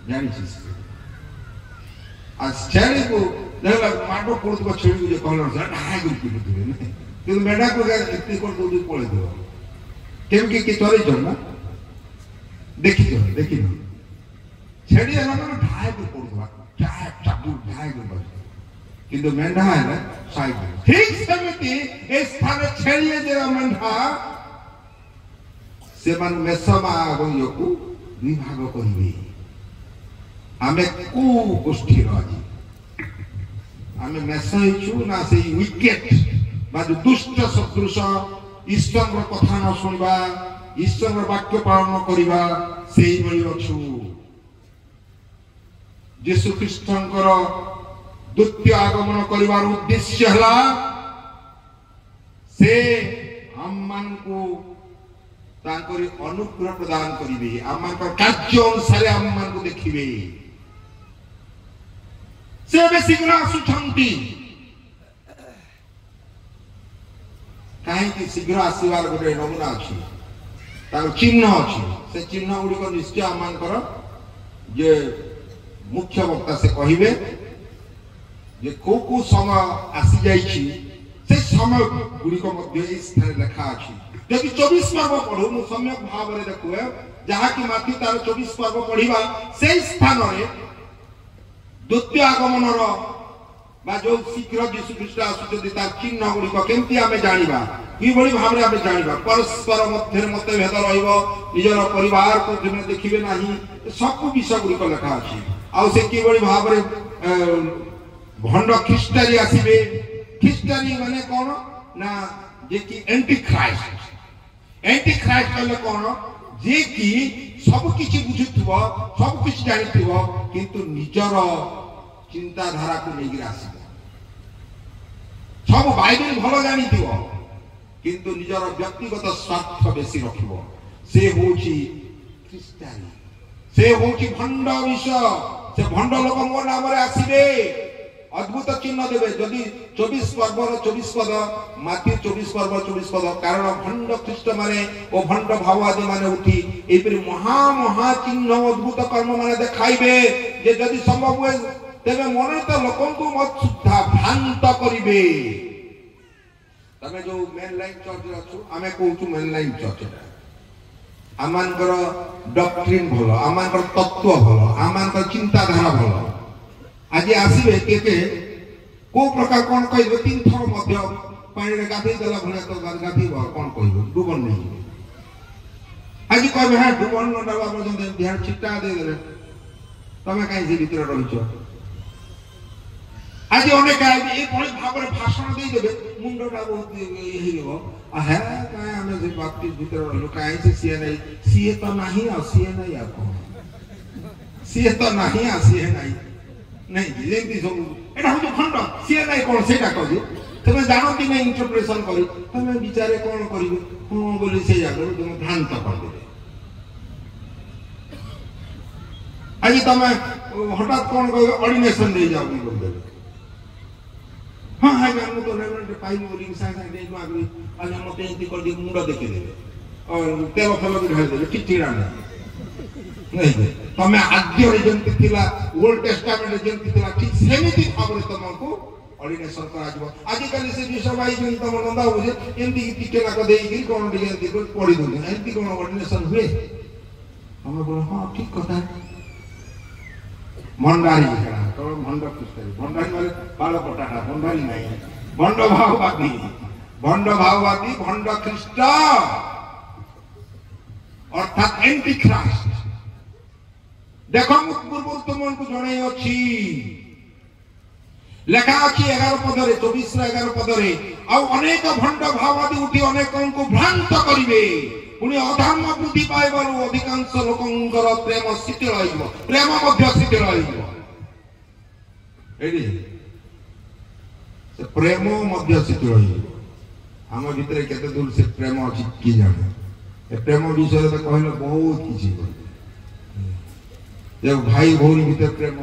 Speaker 2: ଜାଣିଛି। ଆଉ ଛେଳିକୁ ମାଡ଼ ପଡୁଥିବ, ଛେଳିକୁ ଯେ କହିଲ ପିଟୁଥିବେ, କିନ୍ତୁ ମେଣ୍ଢାକୁ ଏମିତି କରିଦଉଛି, ପଳେଇଥିବ। କେମିତି କିଏ ଚରେଇଛ ନା? ଦେଖିଛ? ଦେଖିନ? ଛେଳି ହେଲା ମାନେ ଢାଇକୁ ପଡୁଥିବା, ଢାଇକୁ ପଡୁଥିବା, କିନ୍ତୁ ମେଣ୍ଢା ହେଲେ ସାଇଡ। ଠିକ ସେମିତି ଏ ସ୍ଥାନରେ ଛେଳି ଯେ ମେଣ୍ଢା, ସେମାନେ ମେଷ ମା ଏବଂ ଇଏକୁ ଦୁଇ ଭାଗ କରିବେ। ଆମେ କୋଉ ଗୋଷ୍ଠୀର? ଆଜି ଆମେ ମେଷ ହେଇଛୁ ନା ସେଇ ୱିକେଟ ବା ଦୁଷ୍ଟ ସଦୃଶ, ଈଶ୍ୱରର କଥା ନ ଶୁଣିବା, ईश्वर वाक्य पालन करवा से भली अच्छु यीशु ख्रीष्टंकर द्वितीय आगमन करिवार उद्देश्य हला से हम मान को तांकरी अनुग्रह प्रदान करिवे हम मान कार्य अनुसार हम मान को देखिवे से बे शीघ्र आसुछंती काहे कि शीघ्र आसीबार गोटे नमूना अछि तार चिन्ह अछि से चिन्ह गुडी को निश्चय हम मान कर जे मुख्य वक्ता से कहिबे जे को समय आसी जाइछि से समय गुडी को मध्य इस स्थान लिखा अछि जदि 24 पर्व पढो मु सम्यक भाव रे देखु जहा कि माथि तार 24 पर्व पढिबा से स्थान रे द्वितीय आगमन रो बा जो शीघ्र यीशु ख्रीष्ट आसुचि तार चिन्ह गुडी को केमति आमे जानिबा ई बड़ी भाव रे आमे जानिबा परस्पर मध्य मतभेद रहिबो निजर परिवार को जेमे देखिबे नाही सब विषय गुडी को लिखा अछि आ से की बड़ी भाव रे भंड ख्रीष्टारी आसीबे ख्रीष्टारी माने कोन ना जे कि एंटी क्राइस्ट कहले कोन जे कि सब किछि बुझुथबो सब किछि जानिथबो किंतु निजर चिंता धारा को लेगी आसीबो सब बाइबल भलो जानिथबो किंतु निजर व्यक्तिगत स्वार्थ बेसी रखिबो से होची ख्रीष्टारी से होची भंड विषय से भंड लोक मो नाम रे आसीबे अद्भुत चिन्ह देवे जदि 24 पर्व 24 पद माथि 24 पर्व 24 पद कारण भंड ख्रीष्ट माने ओ भंड भाववादी माने उठी एपरि महा महा चिन्ह अद्भुत कर्म माने देखाइबे जे जदि संभव हुए तेबे मने तो लोकन को मत सुद्धा भ्रांत करिवे तमे जो मेन लाइन चर्च अछु आमे कहूछु मेन लाइन चर्च आमानकर डॉक्ट्रिन भलो आमानकर तत्व भलो आमानकर चिंता धारा भलो आज आसीबे के को प्रकार कोन कहबे तीन थर मध्य पानी रे गाथि देला भले तो गाथि कोन कहबे डुबन नहीं आज कहबे हा डुबन न डाबा पर्यंत ध्यान छिटा दे देले तमे काई जे भीतर रहिছো आज अनेक ए भली भाव रे भाषण दे देबे मुंडटा बहुत हेलिबो आ हे काई हमें जे बाप्तिस्ट भीतर रहलो काई से सीए तो नहीं आ सीए नहीं आ को सीए तो नहीं आ सीए नहीं नहीं जेंती सब एटा हो खंड सीए नहीं कोन सेटा कहबे तमे जानो कि नहीं इंटरप्रिटेशन करी तमे विचारे कोन करिवे हां बोली से जागरो तुम भ्रांत कर देबे आज तमे हठात कोन कहबे ऑर्डिनेशन दे जाओ बोल देबे हां हां हम तो रेवरेंट पाई बोली साइड दे मागरी आज हम ते इंती कर दे मुंडा देखे देबे और तेल फल भी ढाल देबे टिटिरा नहीं तमे आद्य रे जेंती थिला ओल्ड टेस्टामेंट जेंती थिला ठीक सेमिति भाबरे तमको ऑर्डिनेशन करा जबो आज काली से विषय भाई जेंती तम नंदा हो जे एंती टिके ना को देई गिर कोन दिगे एंती को पड़ी दो एंती कोन ऑर्डिनेशन हुए हम बोल हां ठीक कथा भंडारी तो भंड ख्रीष्टारी भंडारी माने पालो पटाटा भंडारी नहीं भंड भाववादी भंड ख्रीष्ट अर्थात एंटी क्राइस्ट देखो मु पूर्व तुमन को जणाई अछि लेखा अछि 11 पद रे 24 रे 11 पद रे आ अनेक भंड भाववादी उठी अनेक को भ्रांत करिवे पुनी अधर्म बुद्धि पाइबारु अधिकांश लोकंकर प्रेम शिथिल होइबो प्रेम मध्य शिथिल होइबो एडी से प्रेम मध्य शिथिल होइबो हम भीतर केते दूर से प्रेम अछि की जाने ए प्रेम विषय तो कहले बहुत किछि जे भाई भौरी भीतर प्रेम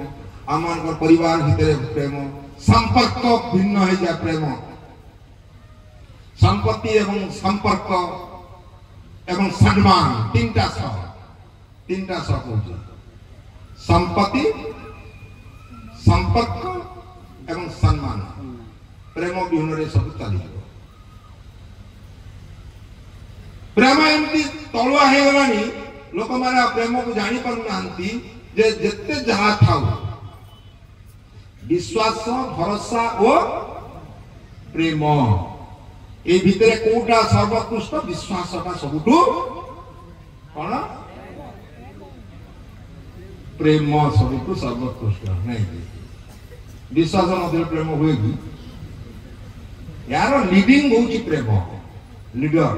Speaker 2: आमानकर परिवार भीतर प्रेम संपर्क भिन्न है जा प्रेम संपत्ति एवं संपर्क एवं सम्मान तीनटा सह कहूँ संपत्ति संपर्क एवं सम्मान प्रेम विहीन रे सब चली प्रेम एमती तलुआ हे गलानी लोक माने प्रेम को जानि पर नांती जे जत्ते जहा थाउ विश्वास भरोसा ओ प्रेम ए भितरे कोटा सर्वोत्कृष्ट विश्वासटा सबुठु कोन प्रेम सबुठु सर्वोत्कृष्ट नहीं विश्वास मध्य प्रेम हुए कि यार लीडिंग होची प्रेम लीडर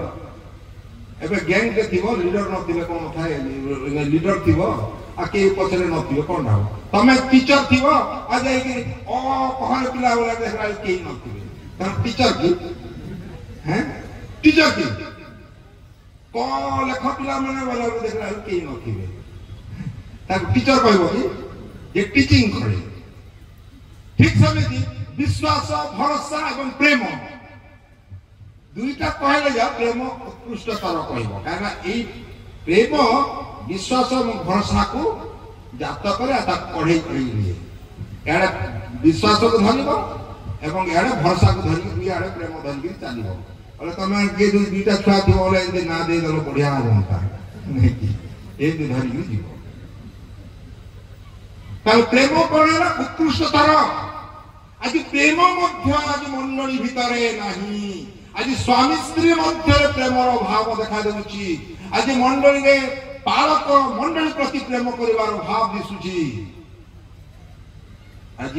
Speaker 2: एबे गैंग के थिबो लीडर न थिबे कोन थाए लीडर थिबो आ के पछरे न थिबे कोन हो तमे टीचर थिबो आ जाई कि ओ कहन पिला वाला देखरा के न थिबे त टीचर की हैं टीचर की को लेख पिला माने वाला देखरा के न थिबे त टीचर कहबो कि ये टीचिंग करे ठीक समिति विश्वास भरोसा एवं प्रेम दुईटा कहले जा प्रेम उत्कृष्टतर कहबो कारण ए प्रेम विश्वास और भरोसा को जात करे आ पढ़े लिए यार विश्वास को धरिबो एवं यार भरोसा को धरि दुई आड़े प्रेम धरि चलिबो बोले तमे के दुईटा छुआ थी बोले ए ना दे दलो बढ़िया होता नहीं कि ए धरि जीवो ताल प्रेम कोना उत्कृष्टतर आज प्रेम मध्य आज मंडली भितरे नाही आज स्वामी स्त्री मध्य प्रेमर भाव देखा देउची आज मंडली रे पालक मंडली प्रति प्रेम करिवार भाव दिसुची आज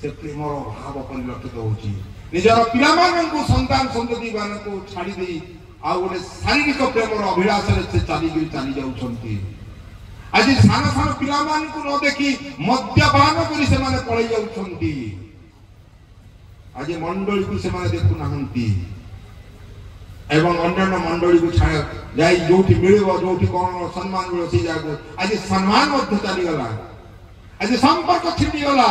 Speaker 2: से प्रेमर भाव परिलक्षित होची निजर पिला मानकु संतान संतति मानकु छाडी देई आ गोटे शारीरिक प्रेमर अभिलाष रे से चली जाउछंती आज सान सान पिला मानकु न देखि मद्यपान करी से माने पळै जाउछंती आज मंडली को से माने देखु नाहंती एवं अन्य मंडली को छाड़ जाई जोठी मिलबो जोठी कोन सम्मान मिलो से जागो आज सम्मान मध्य चली गला आज संपर्क छिटी गला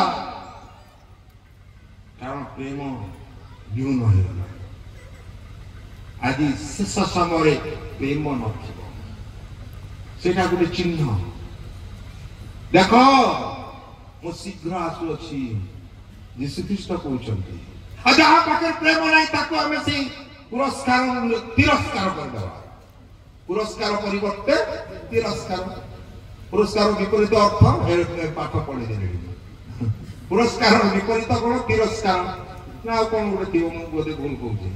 Speaker 2: कारण प्रेम जीवन हो गला आज शेष समय प्रेम नथिबो सेटा गुटे चिन्ह देखो मो शीघ्र आसु अछि यीशु ख्रीष्ट कहउछंती आ जहा पाकर प्रेम नाही ताको हमें से पुरस्कार तिरस्कार कर देवा पुरस्कार परिवर्ते पुरस्कार विपरीत अर्थ पाठ पढ़ी देले पुरस्कार विपरीत कोन तिरस्कार ना कोन गोटे दियो मु बोधे भूल कहउछे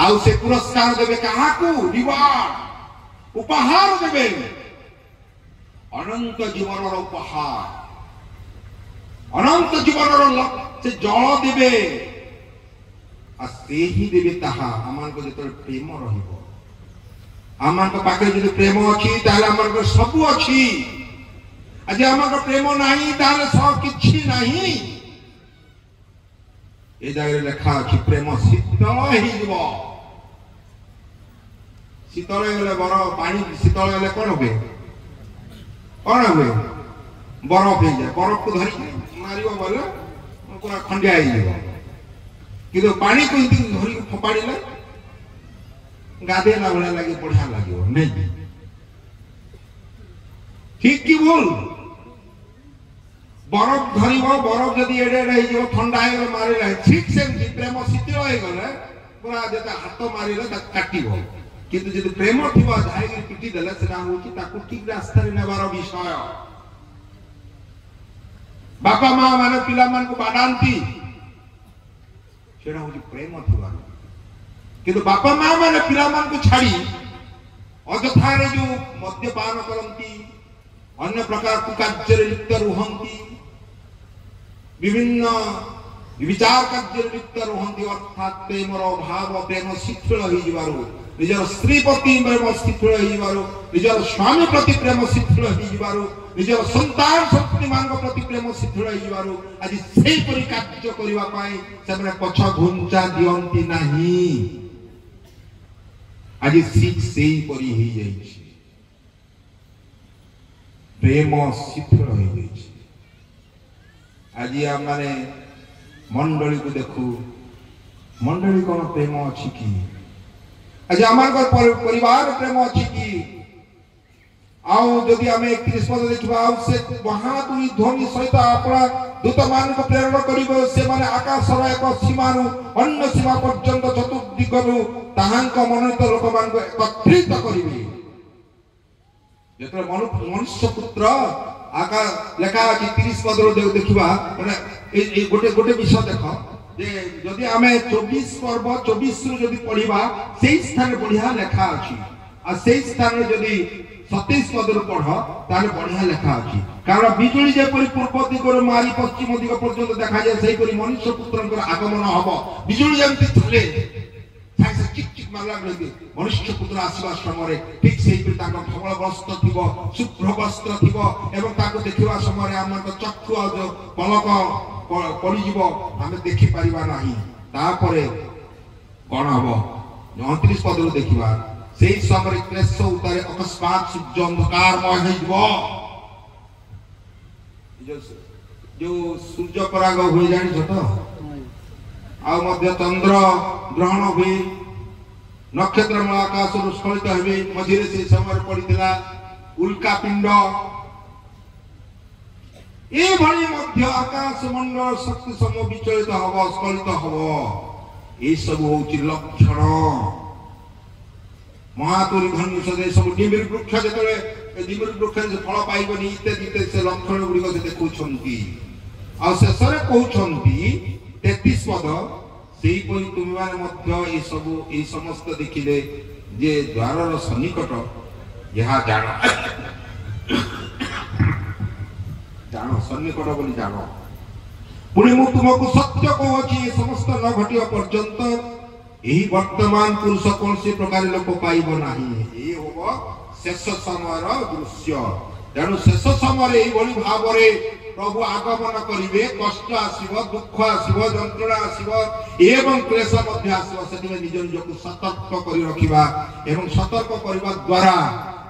Speaker 2: आउ से पुरस्कार देबे काहाकू रिवार्ड उपहार देबे अनंत जीवनर उपहार अनंत जीवन से जल देवे से ही देवे ताहा आमान को जतरे प्रेम रहिबो आमान को पाखे जदि प्रेम अछि ताले आमान को सब अछि आज आमान को प्रेम नाही ताले सब किछि नाही ए जागे लेखा अछि प्रेम शीतल ही जीवो शीतल गले बर पानी शीतल गले कोन होबे बरफ हो जाए बरफ को धरिक मारिबो बोले पूरा खंडिया हो जाए कि पानी को धरिक फोपाड़े गाधेला भाया लगे बढ़िया लगे नहीं ठीक कि भूल बरफ धर बरफ जदि एडे एडे ठंडा हो मारे ठीक से प्रेम शीतल हो गले पूरा जो हाथ मारे काटब किंतु जब प्रेम थी जाए पिटी देले ठीक रास्ता नेबार विषय बापा माँ माने पिला मान को बाडांती सेटा होची प्रेम थिबार किंतु बापा माँ माने पिला मान को छाड़ी अजथा रे जो मद्यपान करंती अन्य प्रकार कुकार्य लिप्त रुहंती विभिन्न विचार कार्य लिप्त रुहंती अर्थात प्रेमर भाव प्रेम शिथिल हो जिबारो निजर स्त्री प्रति प्रेम शिथिल हो जिबारो निजर स्वामी प्रति प्रेम शिथिल हो जिबारो निजर संतान संतति मान प्रति प्रेम शिथिल हो जिबारो आज सेही परि कार्य करिवा पाई सेमने पछ घुंचा दियंती नाही आज ठीक सेही परि ही जाई प्रेम शिथिल हो जाई आज हम माने मंडली को देखू मंडली कोन प्रेम अछि कि आज आमार परिवार प्रेम अछि कि आउ जदि आमे 31 पद देखबा आउ से महादुरी ध्वनि सहित अपना दूत मान को प्रेरण करिबो से माने आकाश रो एक सीमानु अन्य सीमा पर्यंत चतुर्दिगनु ताहांक मनोनीत लोक मान को एकत्रित करिबे जेतरे मनुष्य पुत्र आका लेखा अछि 30 पद रो देखिबा माने ए गोटे विषय देखो जे जदि आमे 24 पर्व 24 रु जदि पढिबा सेही स्थान बढ़िया लेखा अछि आ सेही स्थान जदि 27 पद रु पढ ताले बढ़िया लेखा अछि कारण बिजुली जे परि पूर्व दिगरो मारी पश्चिम दिग पर्यंत देखा जाय सेही परि मनुष्य पुत्रंकर आगमन हबो बिजुली जेमति चले ଥାଏ ସେ ଚିକ୍ ଚିକ୍ ମାରିଲା ବେଳେ ମନୁଷ୍ୟ ପୁତ୍ର ଆସିବା ସମୟରେ ଠିକ୍ ସେଇପରି ତାଙ୍କ ଧବଳ ବସ୍ତ୍ର ଥିବ, ଶୁଭ୍ର ବସ୍ତ୍ର ଥିବ ଏବଂ ତାକୁ ଦେଖିବା ସମୟରେ ଆମର ଚକ୍ଷୁ ଆଉ ଯୋଉ ପଲକ ପଡ଼ିଯିବ, ଆମେ ଦେଖିପାରିବା ନାହିଁ। ତାପରେ କଣ ହବ? 29 ପଦରୁ ଦେଖିବା, ସେଇ ସମୟରେ କ୍ଲେଶ ଉତ୍ତାରେ ଅକସ୍ମାତ୍ ସୂର୍ଯ୍ୟ ଅନ୍ଧକାରମୟ ହେଇଯିବ। ଯୋଉ ସୂର୍ଯ୍ୟ ପରାଗ ହୁଏ ଜାଣିଛ ତ? ଆଉ ମଧ୍ୟ ଚନ୍ଦ୍ର ଗ୍ରହଣ ହୁଏ, ନକ୍ଷତ୍ରମୟ ଆକାଶରୁ ସ୍ଖଳିତ ହେବେ। ମଝିରେ ସେ ସମୟରେ ପଡିଥିଲା ଉଲ୍କା ପିଣ୍ଡ। ଏଭଳି ମଧ୍ୟ ଆକାଶ ମଣ୍ଡଳ ଶକ୍ତି ସମୂହ ବିଚଳିତ ହବ, ସ୍ଖଳିତ ହବ। ଏସବୁ ହଉଛି ଲକ୍ଷଣ। ମହାତୁରୀ ଧନୁଷ ସବୁ ଡିମିରି ବୃକ୍ଷ ଯେତେବେଳେ ଡିମିରି ବୃକ୍ଷରେ ଫଳ ପାଇବନି ଇତ୍ୟାଦି ଇତ୍ୟାଦି ସେ ଲକ୍ଷଣ ଗୁଡିକ ସେ ଦେଖୁଛନ୍ତି। ଆଉ ଶେଷରେ କହୁଛନ୍ତି 33 ପଦ, ସେହିପରି ତୁମେମାନେ ମଧ୍ୟ ଏଇ ସମସ୍ତ ଦେଖିଲେ ଯେ ଦ୍ୱାରର ସନ୍ନିକଟ ଏହା ଜାଣ। ଜାଣ, ସନ୍ନିକଟ ବୋଲି ଜାଣ। ପୁଣି ମୁଁ ତୁମକୁ ସତ୍ୟ କହୁଅଛି, ଏ ସମସ୍ତ ନ ଘଟିବା ପର୍ଯ୍ୟନ୍ତ ଏହି ବର୍ତ୍ତମାନ ପୁରୁଷ କୌଣସି ପ୍ରକାର ଲୋପ ପାଇବ ନାହିଁ। ଏ ହବ ଶେଷ ସମୟର ଦୃଶ୍ୟ। ତେଣୁ ଶେଷ ସମୟରେ ଏଇଭଳି ଭାବରେ ପ୍ରଭୁ ଆଗମନ କରିବେ। କଷ୍ଟ ଆସିବ, ଦୁଃଖ ଆସିବ, ଯନ୍ତ୍ରଣା ଆସିବ ଏବଂ କ୍ଲେଶ ମଧ୍ୟ ଆସିବ। ସେଥିପାଇଁ ନିଜ ନିଜକୁ ସତର୍କ କରି ରଖିବା ଏବଂ ସତର୍କ କରିବା ଦ୍ୱାରା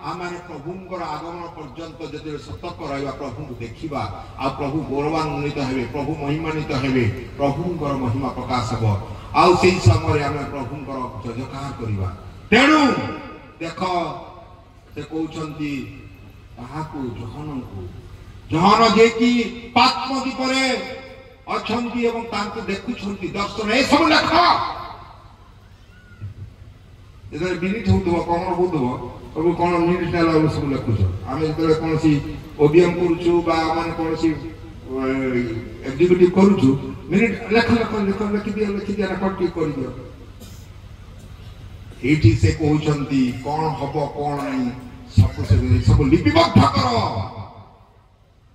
Speaker 2: ଆମେ ପ୍ରଭୁଙ୍କର ଆଗମନ ପର୍ଯ୍ୟନ୍ତ ଯେତେବେଳେ ସତର୍କ ରହିବା, ପ୍ରଭୁଙ୍କୁ ଦେଖିବା, ଆଉ ପ୍ରଭୁ ଗୌରବାନ୍ୱିତ ହେବେ, ପ୍ରଭୁ ମହିମାନ୍ୱିତ ହେବେ, ପ୍ରଭୁଙ୍କର ମହିମା ପ୍ରକାଶ ହେବ। ଆଉ ସେଇ ସମୟରେ ଆମେ ପ୍ରଭୁଙ୍କର ଜୟଜୟକାର କରିବା। ତେଣୁ ଦେଖ, ସେ କହୁଛନ୍ତି ତାହାକୁ ଯୋହନଙ୍କୁ, ଯୋହନ ଯିଏକି ପାତ୍ମ ଦ୍ୱୀପରେ ଅଛନ୍ତି ଏବଂ ତାଙ୍କୁ ଦେଖୁଛନ୍ତି ଦର୍ଶନ, ଏସବୁ ଲେଖ। ଯେତେବେଳେ ମିନିଟ୍ ହଉଥିବ, କଣ ହଉଥିବ, ସବୁ କଣ ମିନିଟ୍ ନେଲା ସବୁ ଲେଖୁଛ। ଆମେ ଯେତେବେଳେ କୌଣସି ଓବିଏମ୍ କରୁଛୁ ବା ଆମେ କୌଣସି ଏକ୍ଜିକ୍ୟୁଟିଭ କରୁଛୁ, ମିନିଟ୍ ଲେଖ ଲେଖ ଲେଖ ଲେଖିଦିଅ ଲେଖିଦିଅ ରେକର୍ଡ ଟିକେ କରିଦିଅ। ଏଇଠି ସେ କହୁଛନ୍ତି କଣ ହବ କଣ ନାହିଁ ସବୁ ଲିପିବଦ୍ଧ କର,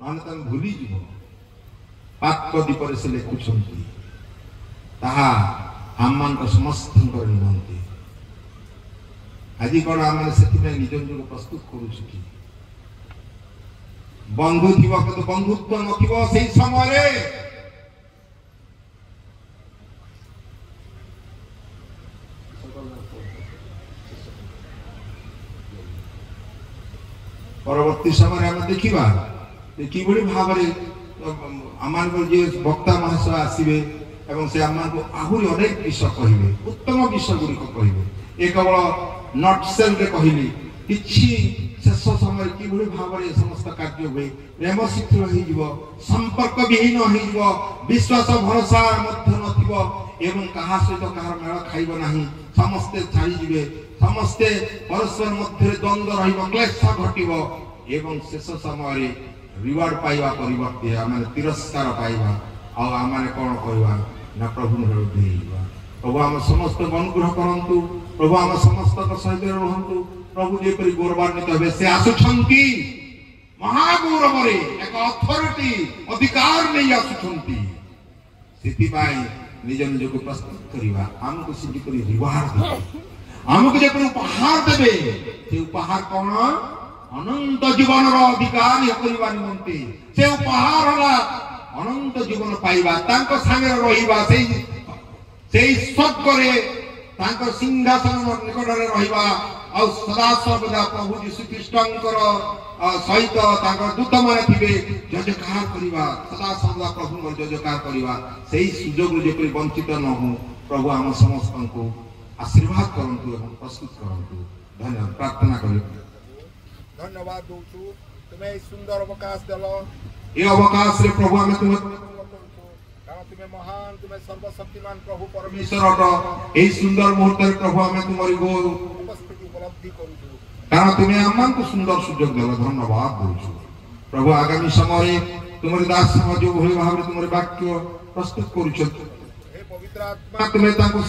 Speaker 2: ନହେଲେ ତମେ ଭୁଲିଯିବ। ପାତ୍ମ ଦ୍ୱୀପରେ ସେ ଲେଖୁଛନ୍ତି, ତାହା ଆମମାନଙ୍କ ସମସ୍ତଙ୍କର ନିମନ୍ତେ। ଆଜି କଣ ଆମେ ସେଥିପାଇଁ ନିଜ ନିଜକୁ ପ୍ରସ୍ତୁତ କରୁଛୁ କି? ବନ୍ଧୁ ଥିବ କିନ୍ତୁ ବନ୍ଧୁତ୍ୱ ନଥିବ ସେଇ ସମୟରେ। ପରବର୍ତ୍ତୀ ସମୟରେ ଆମେ ଦେଖିବା କିଭଳି ଭାବରେ ଆମମାନଙ୍କର ଯିଏ ବକ୍ତା ମହାଶୟ ଆସିବେ ଏବଂ ସେ ଆମମାନଙ୍କୁ ଆହୁରି ଅନେକ ବିଷୟ କହିବେ, ଉତ୍ତମ ବିଷୟ ଗୁଡ଼ିକ କହିବେ। ଏ କେବଳ ନଟସେଲରେ କହିଲି କିଛି ଶେଷ ସମୟରେ କିଭଳି ଭାବରେ ସମସ୍ତ କାର୍ଯ୍ୟ ହୁଏ। ପ୍ରେମ ଶିଥିଳ ହେଇଯିବ, ସମ୍ପର୍କ ବିହୀନ ହେଇଯିବ, ବିଶ୍ୱାସ ଭରସା ମଧ୍ୟ ନଥିବ ଏବଂ କାହା ସହିତ କାହାର ମେଳ ଖାଇବ ନାହିଁ। ସମସ୍ତେ ଛାଡ଼ିଯିବେ, ସମସ୍ତେ ପରସ୍ପର ମଧ୍ୟରେ ଦ୍ୱନ୍ଦ୍ୱ ରହିବ, କ୍ଲେଶ ଘଟିବ ଏବଂ ଶେଷ ସମୟରେ ରିୱାର୍ଡ ପାଇବା ପରିବର୍ତ୍ତେ ଆମେ ତିରସ୍କାର ପାଇବା। ଆଉ ଆମେ କଣ କହିବା ନା ପ୍ରଭୁଙ୍କ ବିରୁଦ୍ଧ ହେଇଯିବା। ପ୍ରଭୁ ଆମ ସମସ୍ତଙ୍କୁ ଅନୁଗ୍ରହ କରନ୍ତୁ, ପ୍ରଭୁ ଆମ ସମସ୍ତଙ୍କ ସହିତ ରୁହନ୍ତୁ। ପ୍ରଭୁ ଯେପରି ଗୌରବାନ୍ୱିତ ହେବେ, ସେ ଆସୁଛନ୍ତି ମହାଗୌରବରେ, ଏକ ଅଥରିଟି ଅଧିକାର ନେଇ ଆସୁଛନ୍ତି। ସେଥିପାଇଁ ନିଜ ନିଜକୁ ପ୍ରସ୍ତୁତ କରିବା। ଆମକୁ ସେ ଯେପରି ରିୱାର୍ଡ ଦେବେ, ଆମକୁ ଯେପରି ଉପହାର ଦେବେ, ସେ ଉପହାର କଣ? ଅନନ୍ତ ଜୀବନର ଅଧିକାର କରିବା ନିମନ୍ତେ। ସେ ଉପହାର ହେଲା ଅନନ୍ତ ଜୀବନ ପାଇବା, ତାଙ୍କ ସାଙ୍ଗରେ ରହିବା, ସେଇ ସ୍ୱର୍ଗରେ ତାଙ୍କ ସିଂହାସନ ନିକଟରେ ରହିବା, ଆଉ ସଦା ସର୍ବଦା ପ୍ରଭୁ ଯୀଶୁଖ୍ରୀଷ୍ଟଙ୍କର ସହିତ ତାଙ୍କର ଦୂତମାନେ ଥିବେ, ଜୟଜୟକାର କରିବା, ସଦା ସର୍ବଦା ପ୍ରଭୁଙ୍କର ଜୟଜୟକାର କରିବା। ସେଇ ସୁଯୋଗରୁ ଯେପରି ବଞ୍ଚିତ ନ ହଉ, ପ୍ରଭୁ ଆମ ସମସ୍ତଙ୍କୁ ଆଶୀର୍ବାଦ କରନ୍ତୁ ଏବଂ ପ୍ରସ୍ତୁତ କରନ୍ତୁ। ଧନ୍ୟବାଦ ପ୍ରାର୍ଥନା କରିବୁ। ଧନ୍ୟବାଦ ଦଉଛୁ, ତୁମେ ଏଇ ସୁନ୍ଦର ଅବକାଶ ଦେଲ। ଏ ଅବକାଶରେ ପ୍ରଭୁ ଆମେ ତୁମେ ତୁମେ ମହାନ, ତୁମେ ସର୍ବଶକ୍ତିମାନ ପ୍ରଭୁ ପରମେଶ୍ୱର ଅଟ। ଏହି ସୁନ୍ଦର ମୁହୂର୍ତ୍ତରେ ପ୍ରଭୁ ଆମେ ତୁମରି ଉପସ୍ଥିତି ଉପଲବ୍ଧି କରୁଛୁ, କାରଣ ତୁମେ ଆମମାନଙ୍କୁ ସୁନ୍ଦର ସୁଯୋଗ ଦେଲ। ଧନ୍ୟବାଦ ଦଉଛୁ ପ୍ରଭୁ। ଆଗାମୀ ସମୟରେ ତୁମରି ଦାସ ଯୋଉଭଳି ଭାବରେ ତୁମର ବାକ୍ୟ ପ୍ରସ୍ତୁତ କରୁଛନ୍ତି, ହେ ପବିତ୍ର ଆତ୍ମା ତୁମେ ତାଙ୍କୁ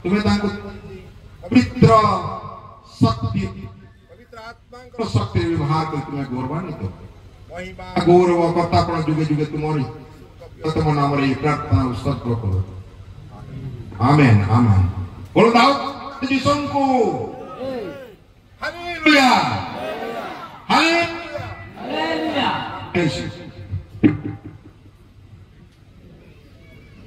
Speaker 2: ତୁମେ ତାଙ୍କୁ ପବିତ୍ର ଶକ୍ତି, ପବିତ୍ର ଆତ୍ମାଙ୍କର ଶକ୍ତିରେ ବ୍ୟବହାର କରି ତୁମେ ଗୌରବାନ୍ୱିତ ମହିମା ଗୌରବ କର୍ତ୍ତାପଣ ଯୁଗେ ଯୁଗେ ତୁମରି ତମ ନାମରେ ଏହି ପ୍ରାର୍ଥନା ଉତ୍ସର୍ଗ କର। ଆମେନ୍ ଆମେନ୍। बोलो दाऊद जिसम को हालेलुया हालेलुया